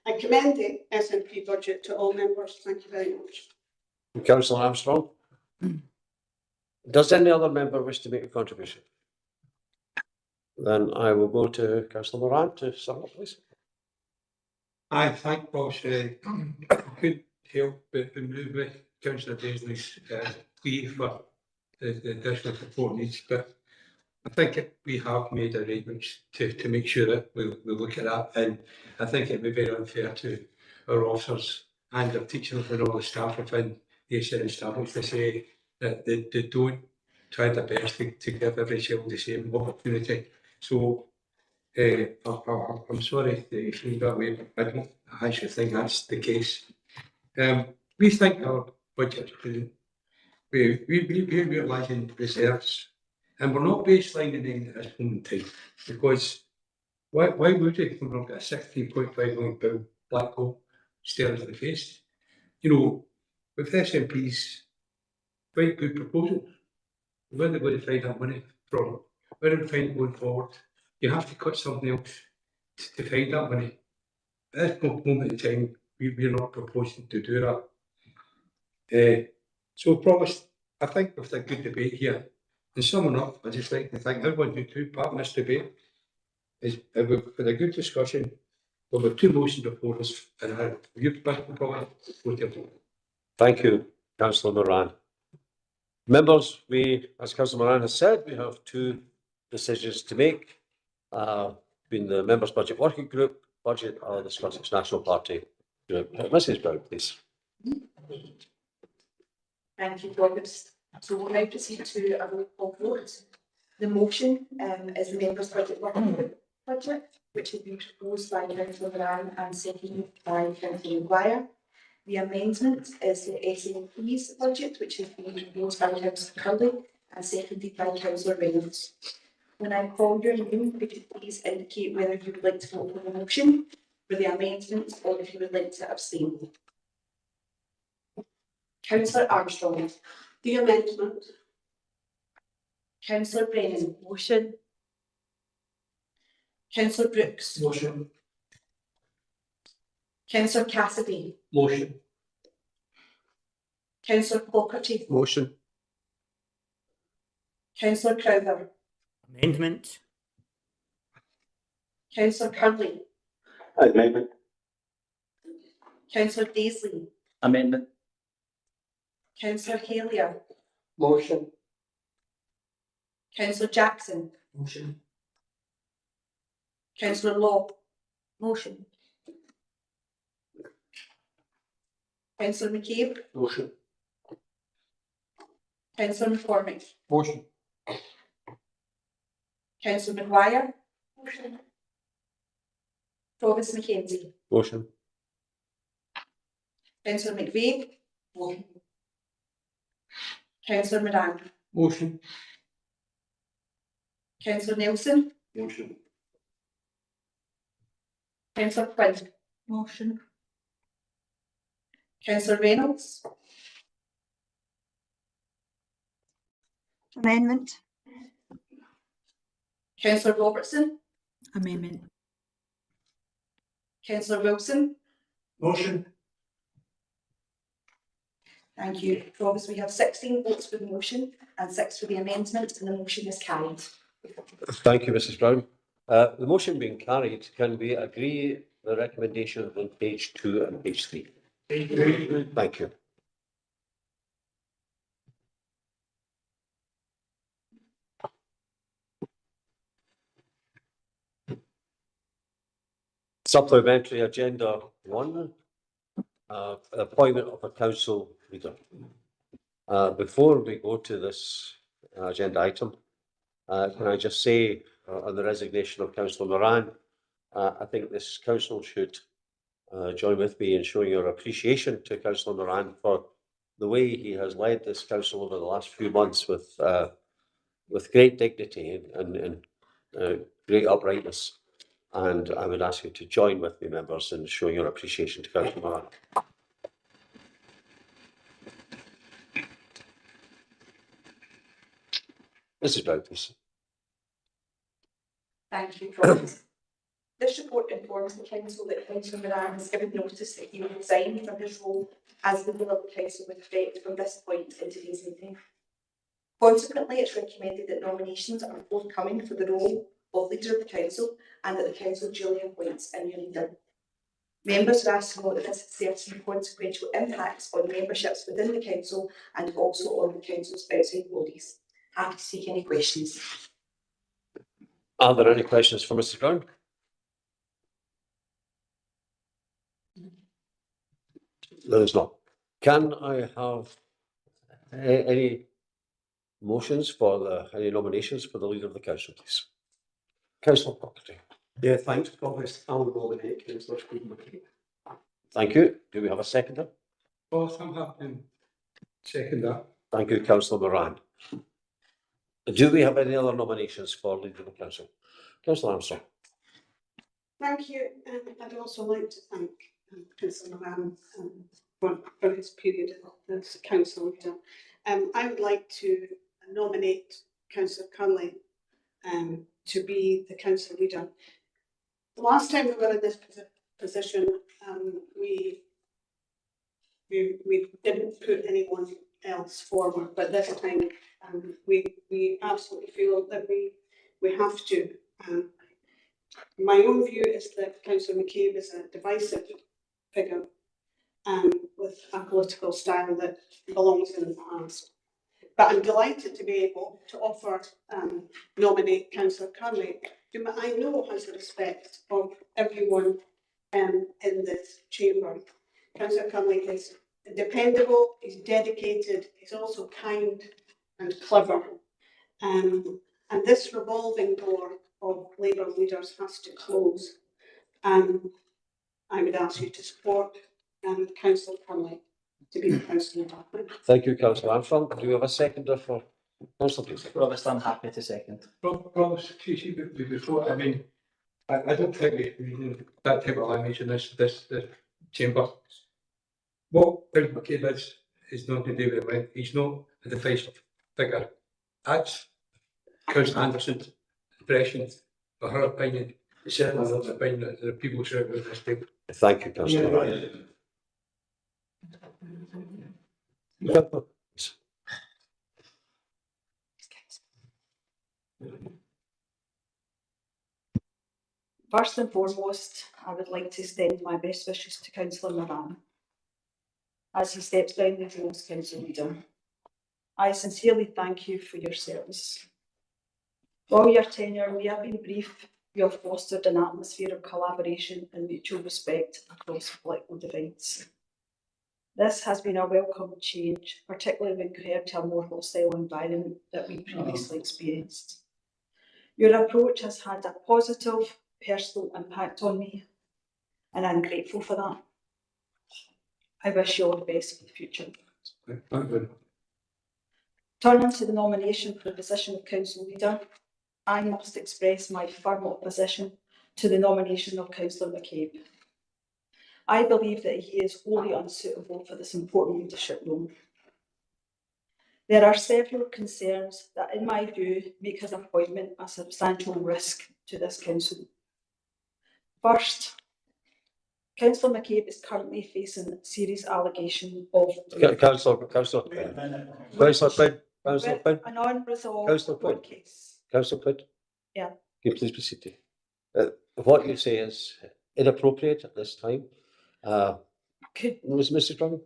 I commend the SNP budget to all members. Thank you very much.
Councillor Armstrong. Does any other member wish to make a contribution? Then I will go to Councillor Moran to sum up, please.
I thank Boss could help but move with Councillor Daisley's plea for the additional support needs, but I think we have made arrangements to make sure that we look at that, and I think it would be very unfair to our officers and our teachers and all the staff within the SN establishment to say that they don't try their best to give every child the same opportunity. So I'm sorry that you feel that way, but I don't actually think that's the case. We think our budget, we're realising reserves, and we're not baselining in at this moment in time, because why would we when we've got a £16.5 million black hole staring us in the face? You know, with SNP's quite good proposals, where are they going to find that money from? Where are they find it going forward? You have to cut something else to find that money. At this moment in time, we're not proposing to do that. So, promise, I think we've had a good debate here. And summing up, I just like to thank everyone who took part in this debate. We've had a good discussion. We've got two motions before us, and you've probably voted.
Thank you, Councillor Moran. Members, as Councillor Moran has said, we have two decisions to make. Being the Members' Budget Working Group budget or the Scottish National Party group. Mrs. Brown, please.
Thank you, Robert. So we'll now proceed to a roll call vote. The motion is the Members' Budget Working Group budget, which has been proposed by Councillor Moran and seconded by Councillor Maguire. The amendment is the SNP's budget, which has been proposed by Councillor Curley and seconded by Councillor Reynolds. When I call your name, could you please indicate whether you would like to vote for the motion, for the amendment, or if you would like to abstain. Councillor Armstrong.
The amendment.
Councillor Brennan. Motion. Councillor Brooks.
Motion.
Councillor Cassidy.
Motion.
Councillor Clockerty.
Motion.
Councillor Crowther.
Amendment.
Councillor Curley.
Amendment.
Councillor Daisley.
Amendment.
Councillor Halia.
Motion.
Councillor Jackson.
Motion.
Councillor Law. Motion. Councillor McCabe.
Motion.
Councillor McCormick.
Motion.
Councillor Maguire. Motion. Provost Mackenzie.
Motion.
Councillor McVeigh. Motion. Councillor Moran.
Motion.
Councillor Nelson.
Motion.
Councillor Quinn. Motion. Councillor Reynolds.
Amendment.
Councillor Robertson.
Amendment.
Councillor Wilson.
Motion.
Thank you. Promise we have 16 votes for the motion and 6 for the amendment, and the motion is carried.
Thank you, Mrs. Brown. The motion being carried, can we agree the recommendation on page 2 and page 3? Thank you. Supplementary agenda 1, appointment of a council leader. Before we go to this agenda item, can I just say on the resignation of Councillor Moran, I think this council should join with me in showing your appreciation to Councillor Moran for the way he has led this council over the last few months with great dignity and great uprightness. And I would ask you to join with me, members, in showing your appreciation to Councillor Moran. Mrs. Brown, please.
Thank you, Promise. This report informs the council that Councillor Moran has given notice that he will resign from his role as leader of the council with effect from this point in today's meeting. Consequently, it's recommended that nominations are forthcoming for the role of leader of the council and that the council duly appoints a new leader. Members are asked to note that this has certain consequential impacts on memberships within the council and also on the council's outside bodies. Happy to take any questions.
Are there any questions for Mrs. Brown? There is not. Can I have any motions for any nominations for the leader of the council, please? Councillor Proctor.
Yeah, thanks, Promise. I'll nominate Councillor Stephen McKay.
Thank you. Do we have a seconder?
Boss, I'm happy to second that.
Thank you, Councillor Moran. Do we have any other nominations for leader of the council? Councillor Armstrong.
Thank you. I'd also like to thank Councillor Moran for his period as council leader. I would like to nominate Councillor Cunley to be the council leader. The last time we were in this position, we didn't put anyone else forward, but this time we absolutely feel that we have to. My own view is that Councillor McCabe is a divisive figure with a political style that belongs in the past. But I'm delighted to be able to offer nominate Councillor Cunley, whom I know has the respect of everyone in this chamber. Councillor Cunley is dependable, he's dedicated, he's also kind and clever. And this revolving door of Labour leaders has to close. I would ask you to support Councillor Cunley to be the council leader.
Thank you, Councillor Armstrong. Do we have a seconder for Councillor, please?
Promise, I'm happy to second.
Promise, before, I mean, I don't think we need that type of language in this chamber. What Bill McCabe is not to do with it. He's not a divisive figure. That's Councillor Anderson's impression, for her opinion. It's certainly not the opinion that the people share with this table.
Thank you, Councillor Moran.
First and foremost, I would like to extend my best wishes to Councillor Moran as he steps down the role as council leader. I sincerely thank you for your service. While your tenure may have been brief, you have fostered an atmosphere of collaboration and mutual respect across political divides. This has been a welcome change, particularly when compared to a more hostile environment that we previously experienced. Your approach has had a positive personal impact on me, and I'm grateful for that. I wish you all the best for the future. Turning to the nomination for the position of council leader, I must express my firm opposition to the nomination of Councillor McCabe. I believe that he is wholly unsuitable for this important leadership role. There are several concerns that, in my view, make his appointment a substantial risk to this council. First, Councillor McCabe is currently facing serious allegations of
Councillor Quinn.
an unresolved court case.
Councillor Quinn.
Yeah.
Can you please be seated? What you say is inappropriate at this time. Mrs. Brown,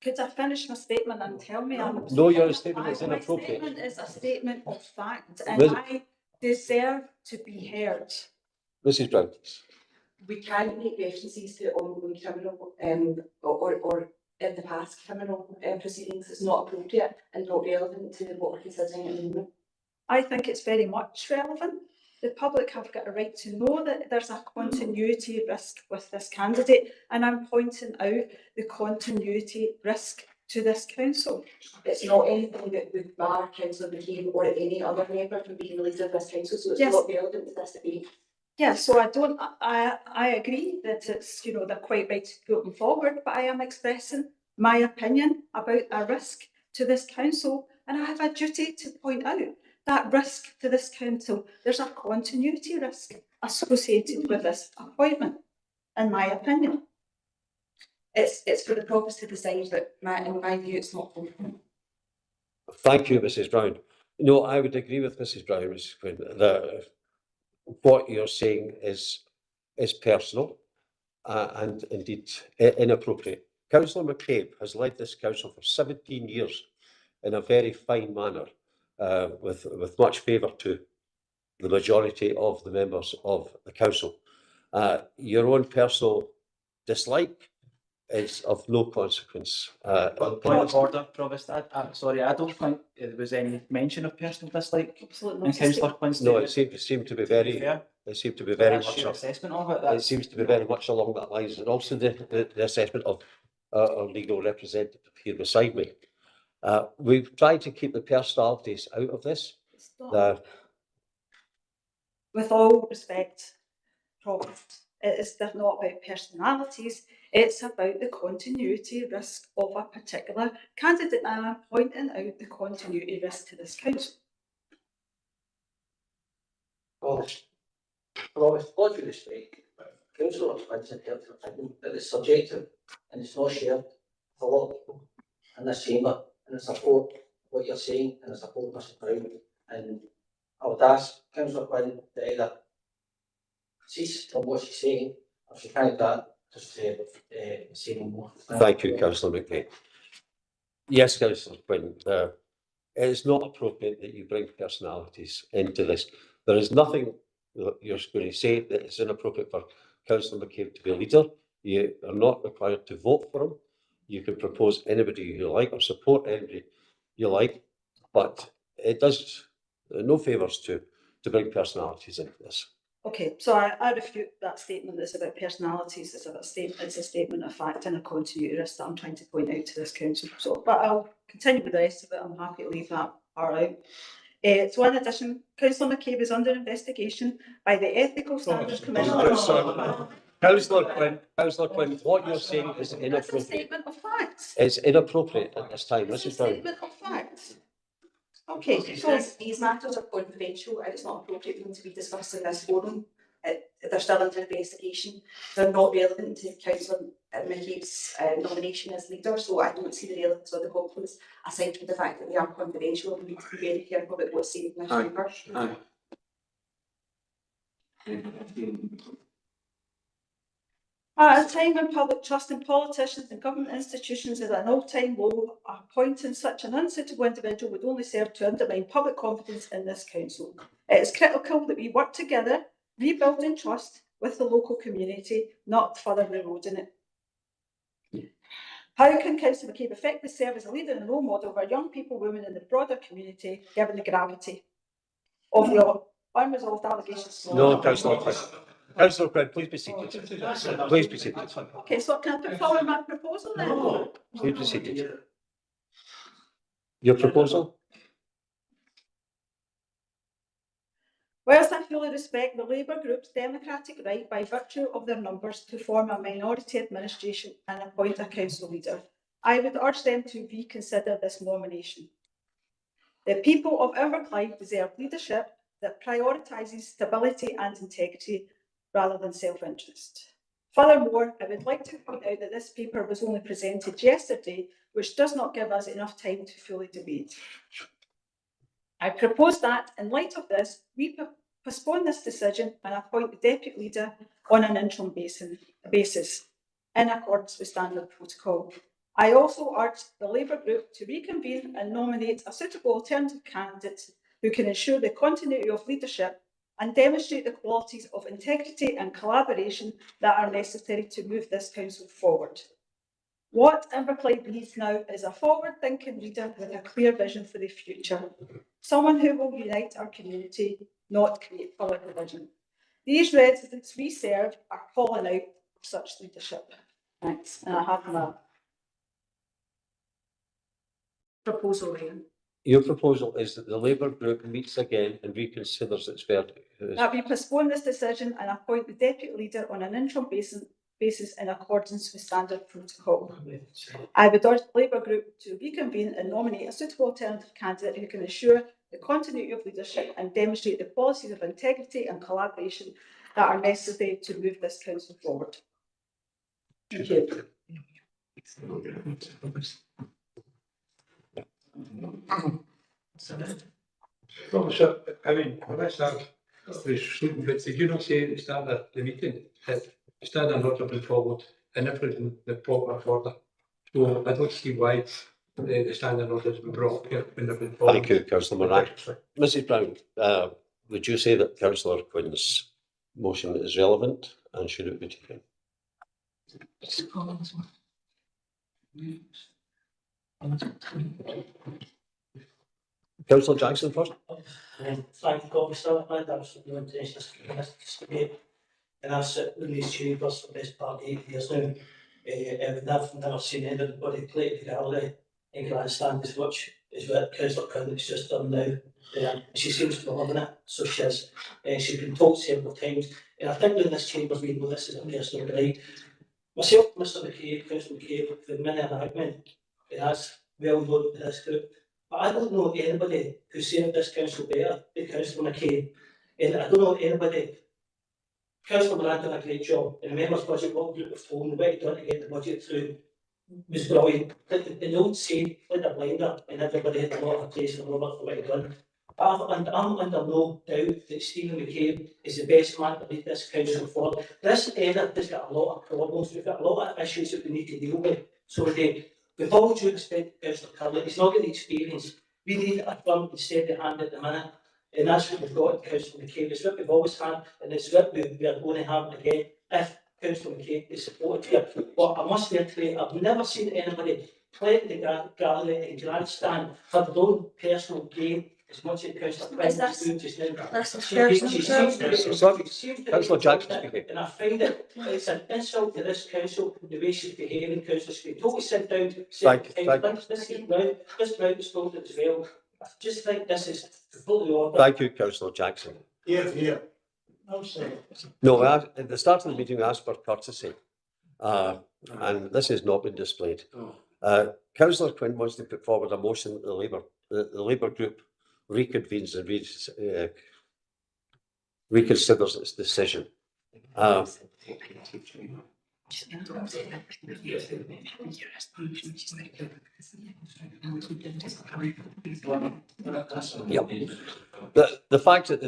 Could I finish my statement and tell me?
No, your statement is inappropriate.
My statement is a statement of fact, and I deserve to be heard.
Mrs. Brown, please.
we can't make references to ongoing criminal or in the past criminal proceedings. It's not appropriate and not relevant to what we're considering at the moment.
I think it's very much relevant. The public have got a right to know that there's a continuity risk with this candidate, and I'm pointing out the continuity risk to this council.
It's not anything that would bar Councillor McCabe or any other member from being the leader of this council, so it's
Yes.
not relevant to this debate.
Yeah, so I agree that it's, you know, they're quite right to put them forward, but I am expressing my opinion about a risk to this council, and I have a duty to point out that risk to this council. There's a continuity risk associated with this appointment, in my opinion.
It's for the province to decide, but in my view, it's not.
Thank you, Mrs Brown. No, I would agree with Mrs Brown, Mrs Quinn, that what you're saying is personal and indeed inappropriate. Councillor McCabe has led this council for 17 years in a very fine manner, with much favour to the majority of the members of the council. Your own personal dislike is of no consequence.
Point of order, Provost. Sorry, I don't think there was any mention of personal dislike in Councillor Quinn's
No,
statement.
it seemed to be very. It seemed to be very much.
Your assessment of it.
It seems to be very much along that lines, and also the assessment of our legal representative here beside me. We've tried to keep the personalities out of this.
With all respect, Provost, it is not about personalities, it's about the continuity risk of a particular candidate, and I'm pointing out the continuity risk to this council.
With all due respect, Councillor Quinn's opinion that it's subjective and it's not shared with a lot of people in this chamber, and I support what you're saying and I support Mr Brown, and I would ask Councillor Quinn to either cease from what she's saying, or she can't that, just say no more.
Thank you, Councillor McVeigh. Yes, Councillor Quinn, it is not appropriate that you bring personalities into this. There is nothing that you're going to say that is inappropriate for Councillor McCabe to be a leader. You are not required to vote for him. You can propose anybody you like or support anybody you like, but it does no favours to bring personalities into this.
Okay, so I refute that statement that's about personalities. It's a statement of fact and a continuity risk that I'm trying to point out to this council. So, but I'll continue with the rest of it. I'm happy to leave that part out. So in addition, Councillor McCabe is under investigation by the Ethical Standards Commission.
Councillor Quinn, what you're saying is inappropriate.
It's a statement of facts.
It's inappropriate at this time,
It's a
Mrs Brown.
statement of facts. Okay, so
these matters are confidential and it's not appropriate for them to be discussed in this forum. They're still under investigation. They're not relevant to Councillor McCabe's nomination as leader, so I don't see the relevance or the confidence, aside from the fact that they are confidential and we need to be very careful about what's said in this chamber.
At a time when public trust in politicians and government institutions is at an all-time low, appointing such an unsuitable individual would only serve to undermine public confidence in this council. It is critical that we work together, rebuilding trust with the local community, not further eroding it. How can Councillor McCabe effectively serve as a leader and role model for young people, women in the broader community, given the gravity of the unresolved allegations?
No, Councillor Quinn. Councillor Quinn, please be seated. Please be seated.
Okay, so can I put forward my proposal then?
Please be seated. Your proposal?
Whilst I fully respect the Labour Group's democratic right by virtue of their numbers to form a minority administration and appoint a council leader, I would urge them to reconsider this nomination. The people of Inverclyde deserve leadership that prioritises stability and integrity rather than self-interest. Furthermore, I would like to point out that this paper was only presented yesterday, which does not give us enough time to fully debate. I propose that, in light of this, we postpone this decision and appoint the deputy leader on an interim basis, in accordance with standard protocol. I also urge the Labour Group to reconvene and nominate a suitable alternative candidate who can ensure the continuity of leadership and demonstrate the qualities of integrity and collaboration that are necessary to move this council forward. What Inverclyde needs now is a forward-thinking leader with a clear vision for the future. Someone who will unite our community, not create further division. These residents we serve are calling out for such leadership. Thanks. And I have my proposal there.
Your proposal is that the Labour group meets again and reconsiders its verdict.
That we postpone this decision and appoint the deputy leader on an interim basis in accordance with standard protocol. I would urge the Labour group to reconvene and nominate a suitable alternative candidate who can ensure the continuity of leadership and demonstrate the policies of integrity and collaboration that are necessary to move this council forward. Thank you.
Professor, I mean, let's start with shooting, but did you not say at the start of the meeting that standing order been followed and everything the proper order? So I don't see why the standing order has been brought here when they've been followed.
Thank you, Councillor Moran. Mrs Brown, would you say that Councillor Quinn's motion is relevant and should it be taken? Councillor Jackson first.
Thank you, Officer. I had absolutely no intention of this debate, and I've sat in these chambers for the best part of 8 years now. And I've never seen anybody play the gallery in grandstand as much as what Councillor Quinn has just done now. She seems to be loving it, so she is. She's been told several times, and I think in this chamber we know this is a personal right. Myself, Mr McCabe, Councillor McCabe, for many an argument, and that's well known to this group. But I don't know anybody who served this council better than Councillor McCabe. And I don't know anybody. Councillor Moran done a great job. And the members' budget work group was told what he done to get the budget through was brilliant. The old saying, like a blinder, and everybody had a lot of praise for Robert for what he done. I'm under no doubt that Stephen McCabe is the best man to lead this council forward. This area has got a lot of problems. We've got a lot of issues that we need to deal with. So with all due respect to Councillor Curley, he's not got the experience. We need a firm and steady hand at the minute. And that's what we've got in Councillor McCabe. It's what we've always had, and it's what we are going to have again if Councillor McCabe is supported here. But I must reiterate, I've never seen anybody play the gallery and grandstand for their own personal gain as much as Councillor Quinn is doing just now.
Councillor Jackson speaking.
And I find it's an insult to this council the way she's behaving. Councillor should totally sit down. This round is told as well. I just think this is fully ordered.
Thank you, Councillor Jackson.
Here.
No, at the start of the meeting we asked for courtesy, and this has not been displayed. Councillor Quinn wants to put forward a motion that the Labour group reconvenes and reconsiders its decision. The fact that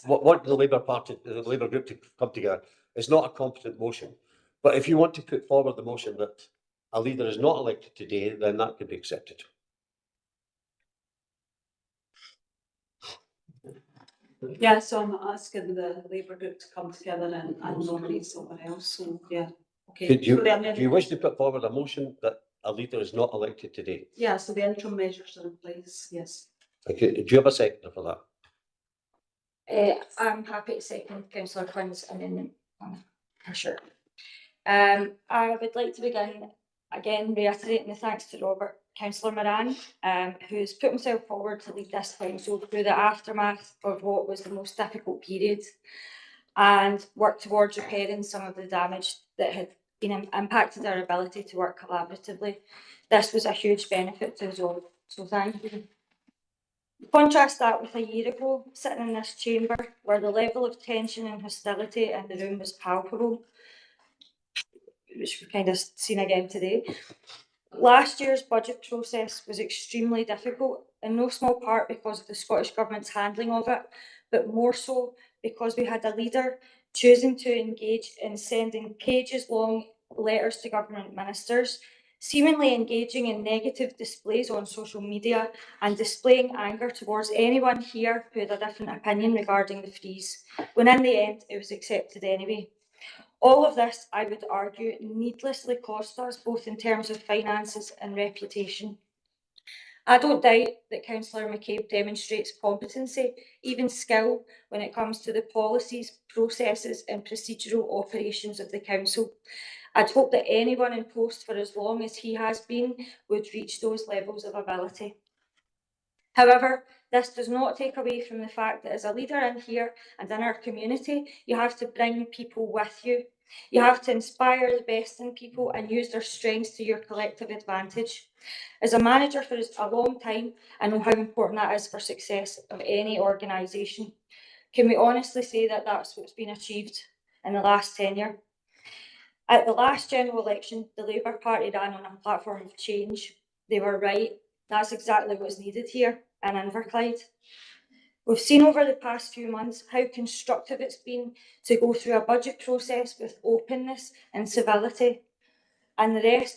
what the Labour Party, the Labour group to come together is not a competent motion. But if you want to put forward the motion that a leader is not elected today, then that could be accepted.
Yeah, so I'm asking the Labour group to come together and nominate someone else. So yeah, okay.
Do you wish to put forward a motion that a leader is not elected today?
Yeah, so the interim measures are in place. Yes.
Okay. Do you have a seconder for that?
I'm happy to second Councillor Quinn's amendment. For sure. I would like to begin again reiterating the thanks to Councillor Moran, who's put himself forward to lead this council through the aftermath of what was the most difficult period and work towards repairing some of the damage that had been impacted our ability to work collaboratively. This was a huge benefit to us all, so thank you. Contrast that with a year ago, sitting in this chamber, where the level of tension and hostility in the room was palpable, which we've kind of seen again today. Last year's budget process was extremely difficult, in no small part because of the Scottish Government's handling of it, but more so because we had a leader choosing to engage in sending pages-long letters to government ministers,
seemingly engaging in negative displays on social media and displaying anger towards anyone here who had a different opinion regarding the freeze, when in the end it was accepted anyway. All of this, I would argue, needlessly cost us, both in terms of finances and reputation. I don't doubt that Councillor McCabe demonstrates competency, even skill, when it comes to the policies, processes and procedural operations of the Council. I'd hope that anyone in post for as long as he has been would reach those levels of ability. However, this does not take away from the fact that as a leader in here and in our community, you have to bring people with you. You have to inspire the best in people and use their strengths to your collective advantage. As a manager for a long time, I know how important that is for success of any organisation. Can we honestly say that that's what's been achieved in the last tenure? At the last general election, the Labour Party ran on a platform of change. They were right. That's exactly what's needed here in Inverclyde. We've seen over the past few months how constructive it's been to go through a budget process with openness and civility, and the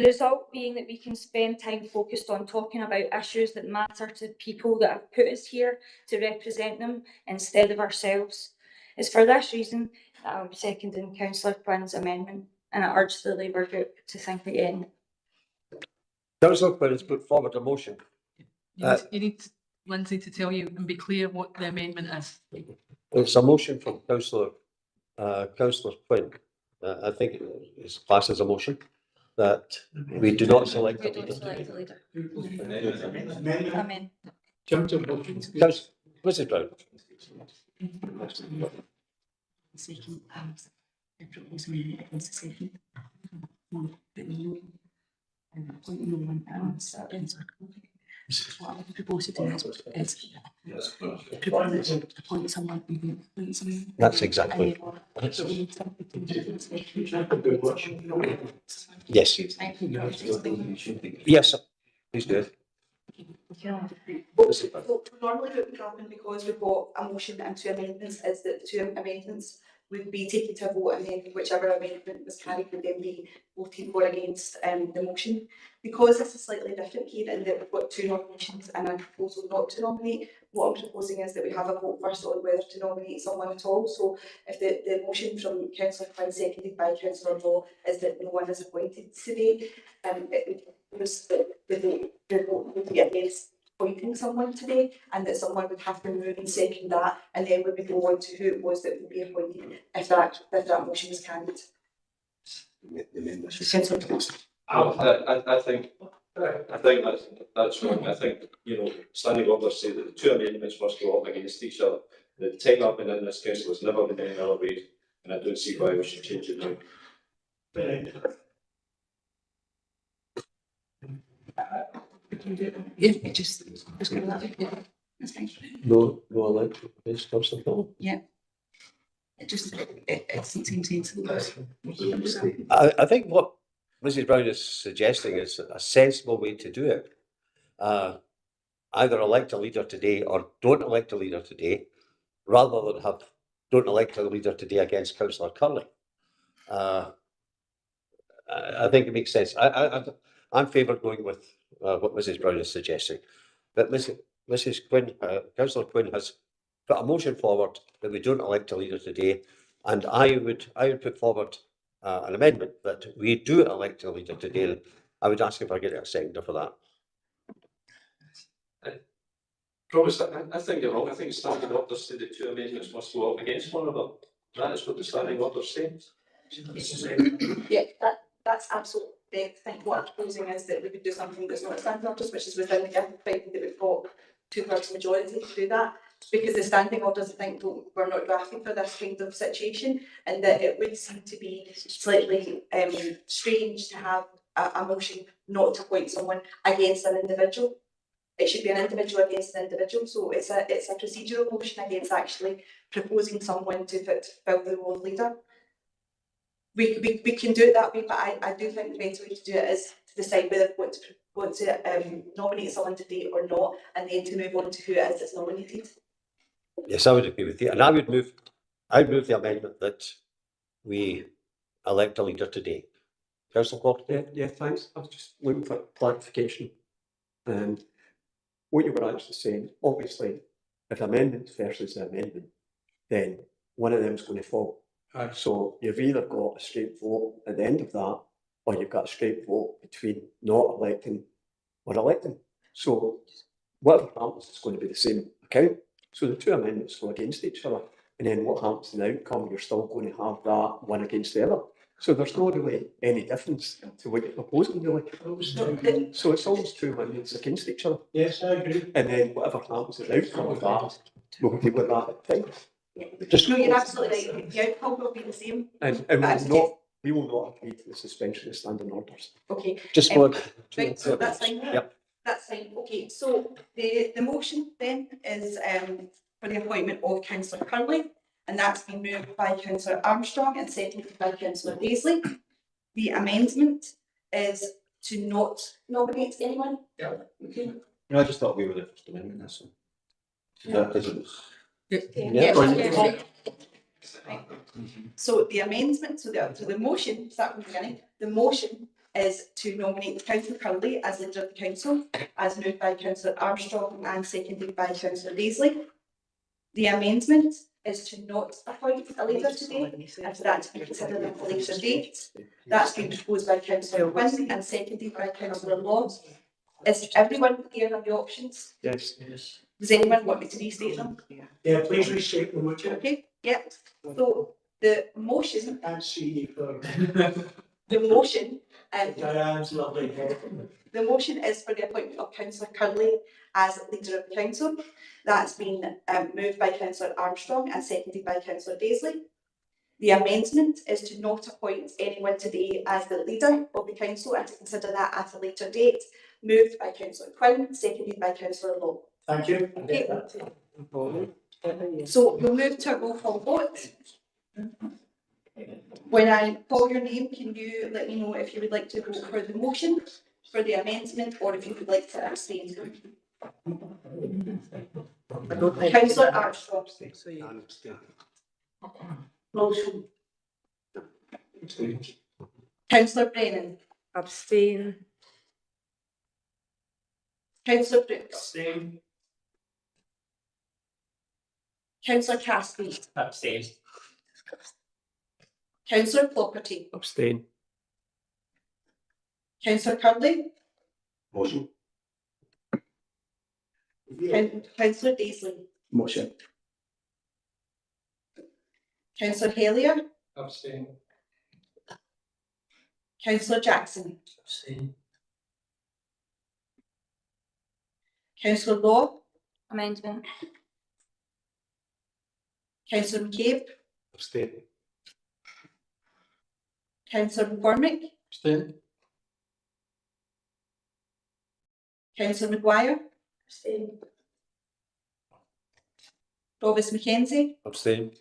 result being that we can spend time focused on talking about issues that matter to people that have put us here to represent them instead of ourselves. It's for this reason that I'm seconding Councillor Quinn's amendment, and I urge the Labour group to think again.
Councillor Quinn has put forward a motion.
You need Lindsay to tell you and be clear what the amendment is.
It's a motion from Councillor Quinn. I think it's classed as a motion that we do not select a leader.
Amen.
Mrs. Brown.
What I would propose to do is appoint someone who appoint someone.
That's exactly. Yes. Yes, please do it.
So normally what would happen, because we've got a motion and two amendments, is that the two amendments would be taken to a vote, and then whichever amendment was carried would then be voted for against the motion. Because this is slightly different here in that we've got two nominations and a proposal not to nominate, what I'm proposing is that we have a vote first on whether to nominate someone at all. So if the motion from Councillor Quinn, seconded by Councillor Law, is that no one is appointed today, the vote would be against appointing someone today, and that someone would have to move and second that, and then we would go on to who it was that would be appointed if that motion was carried.
I think that's wrong. I think, standing orders say that the two amendments must go up against each other. The time I've been in this council has never been any other way, and I don't see why we should change it now.
Yeah, just go that way. Yeah, that's fine.
No election, please, Councillor Paul.
Yeah. It doesn't seem sensible.
I think what Mrs. Brown is suggesting is a sensible way to do it. Either elect a leader today or don't elect a leader today, rather than don't elect a leader today against Councillor Curley. I think it makes sense. I'm favour going with what Mrs. Brown is suggesting. But Mrs. Quinn, Councillor Quinn has put a motion forward that we don't elect a leader today, and I would put forward an amendment that we do elect a leader today. I would ask if I get a seconder for that.
Promise, I think you're wrong. I think standing orders say the two amendments must go up against one another. That is what the standing order says.
Yeah, that's absolutely correct. I think what I'm proposing is that we would do something that's not standing orders, which is within the given fact that we've got 2/3 majority to do that. Because the standing orders, I think, we're not drafting for this kind of situation, and that it would seem to be slightly strange to have a motion not to appoint someone against an individual. It should be an individual against an individual, so it's a procedural motion against actually proposing someone to fill the role of leader. We can do it that way, but I do think the better way to do it is to decide whether we want to nominate someone today or not, and then to move on to who it is that's nominated.
Yes, I would agree with you, and I'd move the amendment that we elect a leader today. Councillor Clough?
Yeah, thanks. I was just looking for clarification. What you were actually saying, obviously, if amendment versus the amendment, then one of them is going to fall. So you've either got a straight vote at the end of that, or you've got a straight vote between not electing or electing. So whatever happens is going to be the same account. So the two amendments go against each other. And then what happens in the outcome, you're still going to have that one against the other. So there's not really any difference to what you're proposing, really. So it's almost two amendments against each other.
Yes, I agree.
And then whatever happens in the outcome of that, we'll deal with that at the time.
No, you're absolutely right. The outcome will be the same.
And we will not agree to the suspension of standing orders.
Okay.
Just for
right, so that's fine.
Yep.
That's fine. Okay, so the motion then is for the appointment of Councillor Curley, and that's been moved by Councillor Armstrong and seconded by Councillor Daisley. The amendment is to not nominate anyone.
Yeah. Okay. No, I just thought we were the first amendment, that's all.
So the amendment, so the motion, start from the beginning, the motion is to nominate Councillor Curley as leader of the council, as moved by Councillor Armstrong and seconded by Councillor Daisley. The amendment is to not appoint a leader today, and for that to be considered at a later date. That's been proposed by Councillor Quinn and seconded by Councillor Law. Is everyone clear on the options?
Yes.
Does anyone want me to restate them?
Yeah, please restate the motion.
Okay, yeah. So the motion.
And see
the motion.
Diane's lovely.
The motion is for the appointment of Councillor Curley as leader of the council. That's been moved by Councillor Armstrong and seconded by Councillor Daisley. The amendment is to not appoint anyone today as the leader of the council and to consider that at a later date. Moved by Councillor Quinn, seconded by Councillor Law.
Thank you.
Okay. So we'll move to a roll call vote. When I call your name, can you let me know if you would like to vote for the motion, for the amendment, or if you would like to abstain? Councillor Armstrong. Motion. Councillor Brennan.
Abstain.
Councillor Brooks.
Abstain.
Councillor Casby.
Abstain.
Councillor Clougherty.
Abstain.
Councillor Curley.
Motion.
Councillor Daisley.
Motion.
Councillor Hellier.
Abstain.
Councillor Jackson.
Abstain.
Councillor Law.
Amendment.
Councillor McCabe.
Abstain.
Councillor McCormick.
Abstain.
Councillor Maguire.
Abstain.
Provost Mackenzie.
Abstain.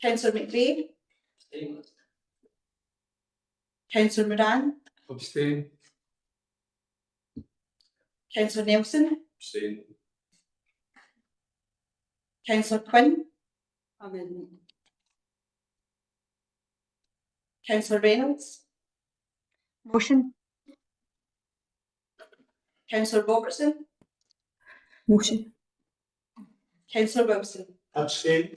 Councillor McVeigh.
Abstain.
Councillor Moran.
Abstain.
Councillor Nelson.
Abstain.
Councillor Quinn.
Amendment.
Councillor Reynolds.
Motion.
Councillor Robertson.
Motion.
Councillor Wilson.
Abstain.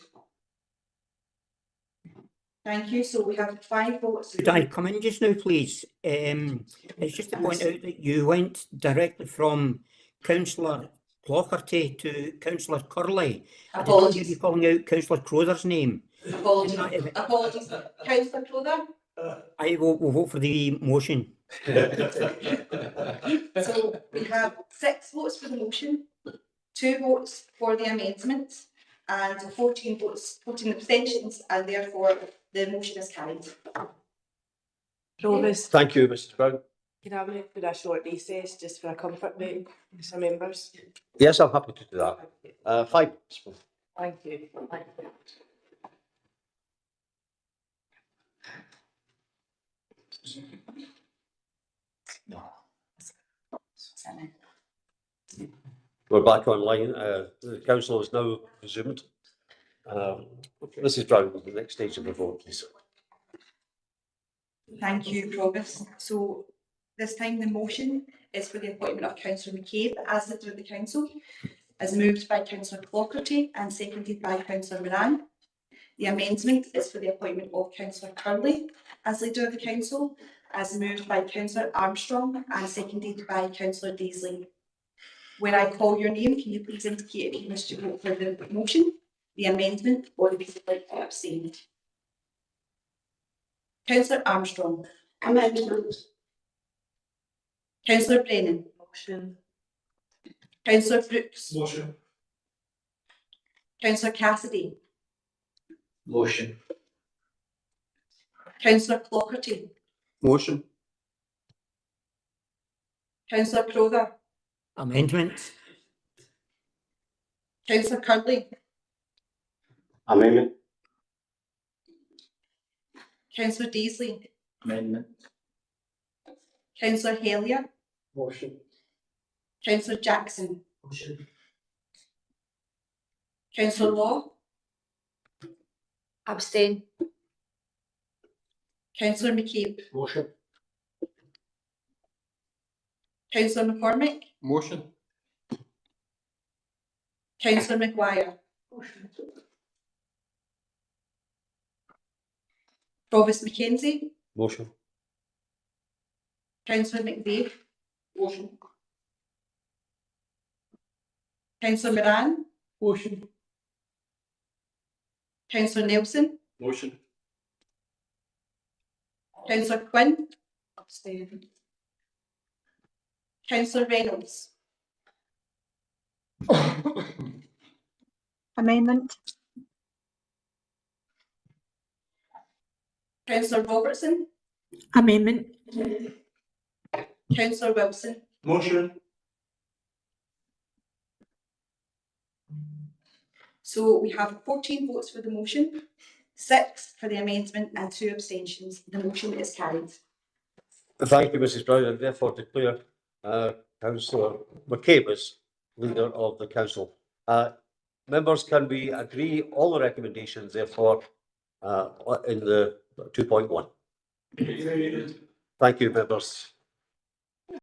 Thank you. So we have 5 votes.
Could I come in just now, please? It's just to point out that you went directly from Councillor Clougherty to Councillor Curley. I did not hear you calling out Councillor Crowther's name.
Apologies. Apologies. Councillor Crowther.
I will vote for the motion.
So we have 6 votes for the motion, 2 votes for the amendment, and 14 votes, 14 abstentions, and therefore the motion is carried.
Provost,
Thank you, Mrs Brown.
can I move for a short recess just for a comfort vote for some members?
Yes, I'm happy to do that. 5 minutes.
Thank you. Thank you.
We're back online. The council is now resumed. Mrs Brown, the next stage of the vote, please.
Thank you, Provost. So this time the motion is for the appointment of Councillor McCabe as leader of the council, as moved by Councillor Clockerty and seconded by Councillor Moran. The amendment is for the appointment of Councillor Curley as leader of the council, as moved by Councillor Armstrong and seconded by Councillor Daisley. When I call your name, can you please indicate if you wish to vote for the motion, the amendment, or if you would like to abstain? Councillor Armstrong.
Amendment.
Councillor Brennan.
Motion.
Councillor Brooks.
Motion.
Councillor Cassidy.
Motion.
Councillor Clockerty.
Motion.
Councillor Crowther.
Amendment.
Councillor Curley.
Amendment.
Councillor Daisley.
Amendment.
Councillor Hellier.
Motion.
Councillor Jackson.
Motion.
Councillor Law.
Abstain.
Councillor McCabe.
Motion.
Councillor McCormick.
Motion.
Councillor McGuire.
Motion.
Provost Mackenzie.
Motion.
Councillor McVeigh.
Motion.
Councillor Moran.
Motion.
Councillor Nelson.
Motion.
Councillor Quinn.
Abstain.
Councillor Reynolds.
Amendment.
Councillor Robertson.
Amendment.
Councillor Wilson.
Motion.
So we have 14 votes for the motion, 6 for the amendment and 2 abstentions. The motion is carried.
Thank you, Mrs. Brown. I therefore declare Councillor McCabe as leader of the council. Members, can we agree all the recommendations therefore in the 2.1? Thank you, members.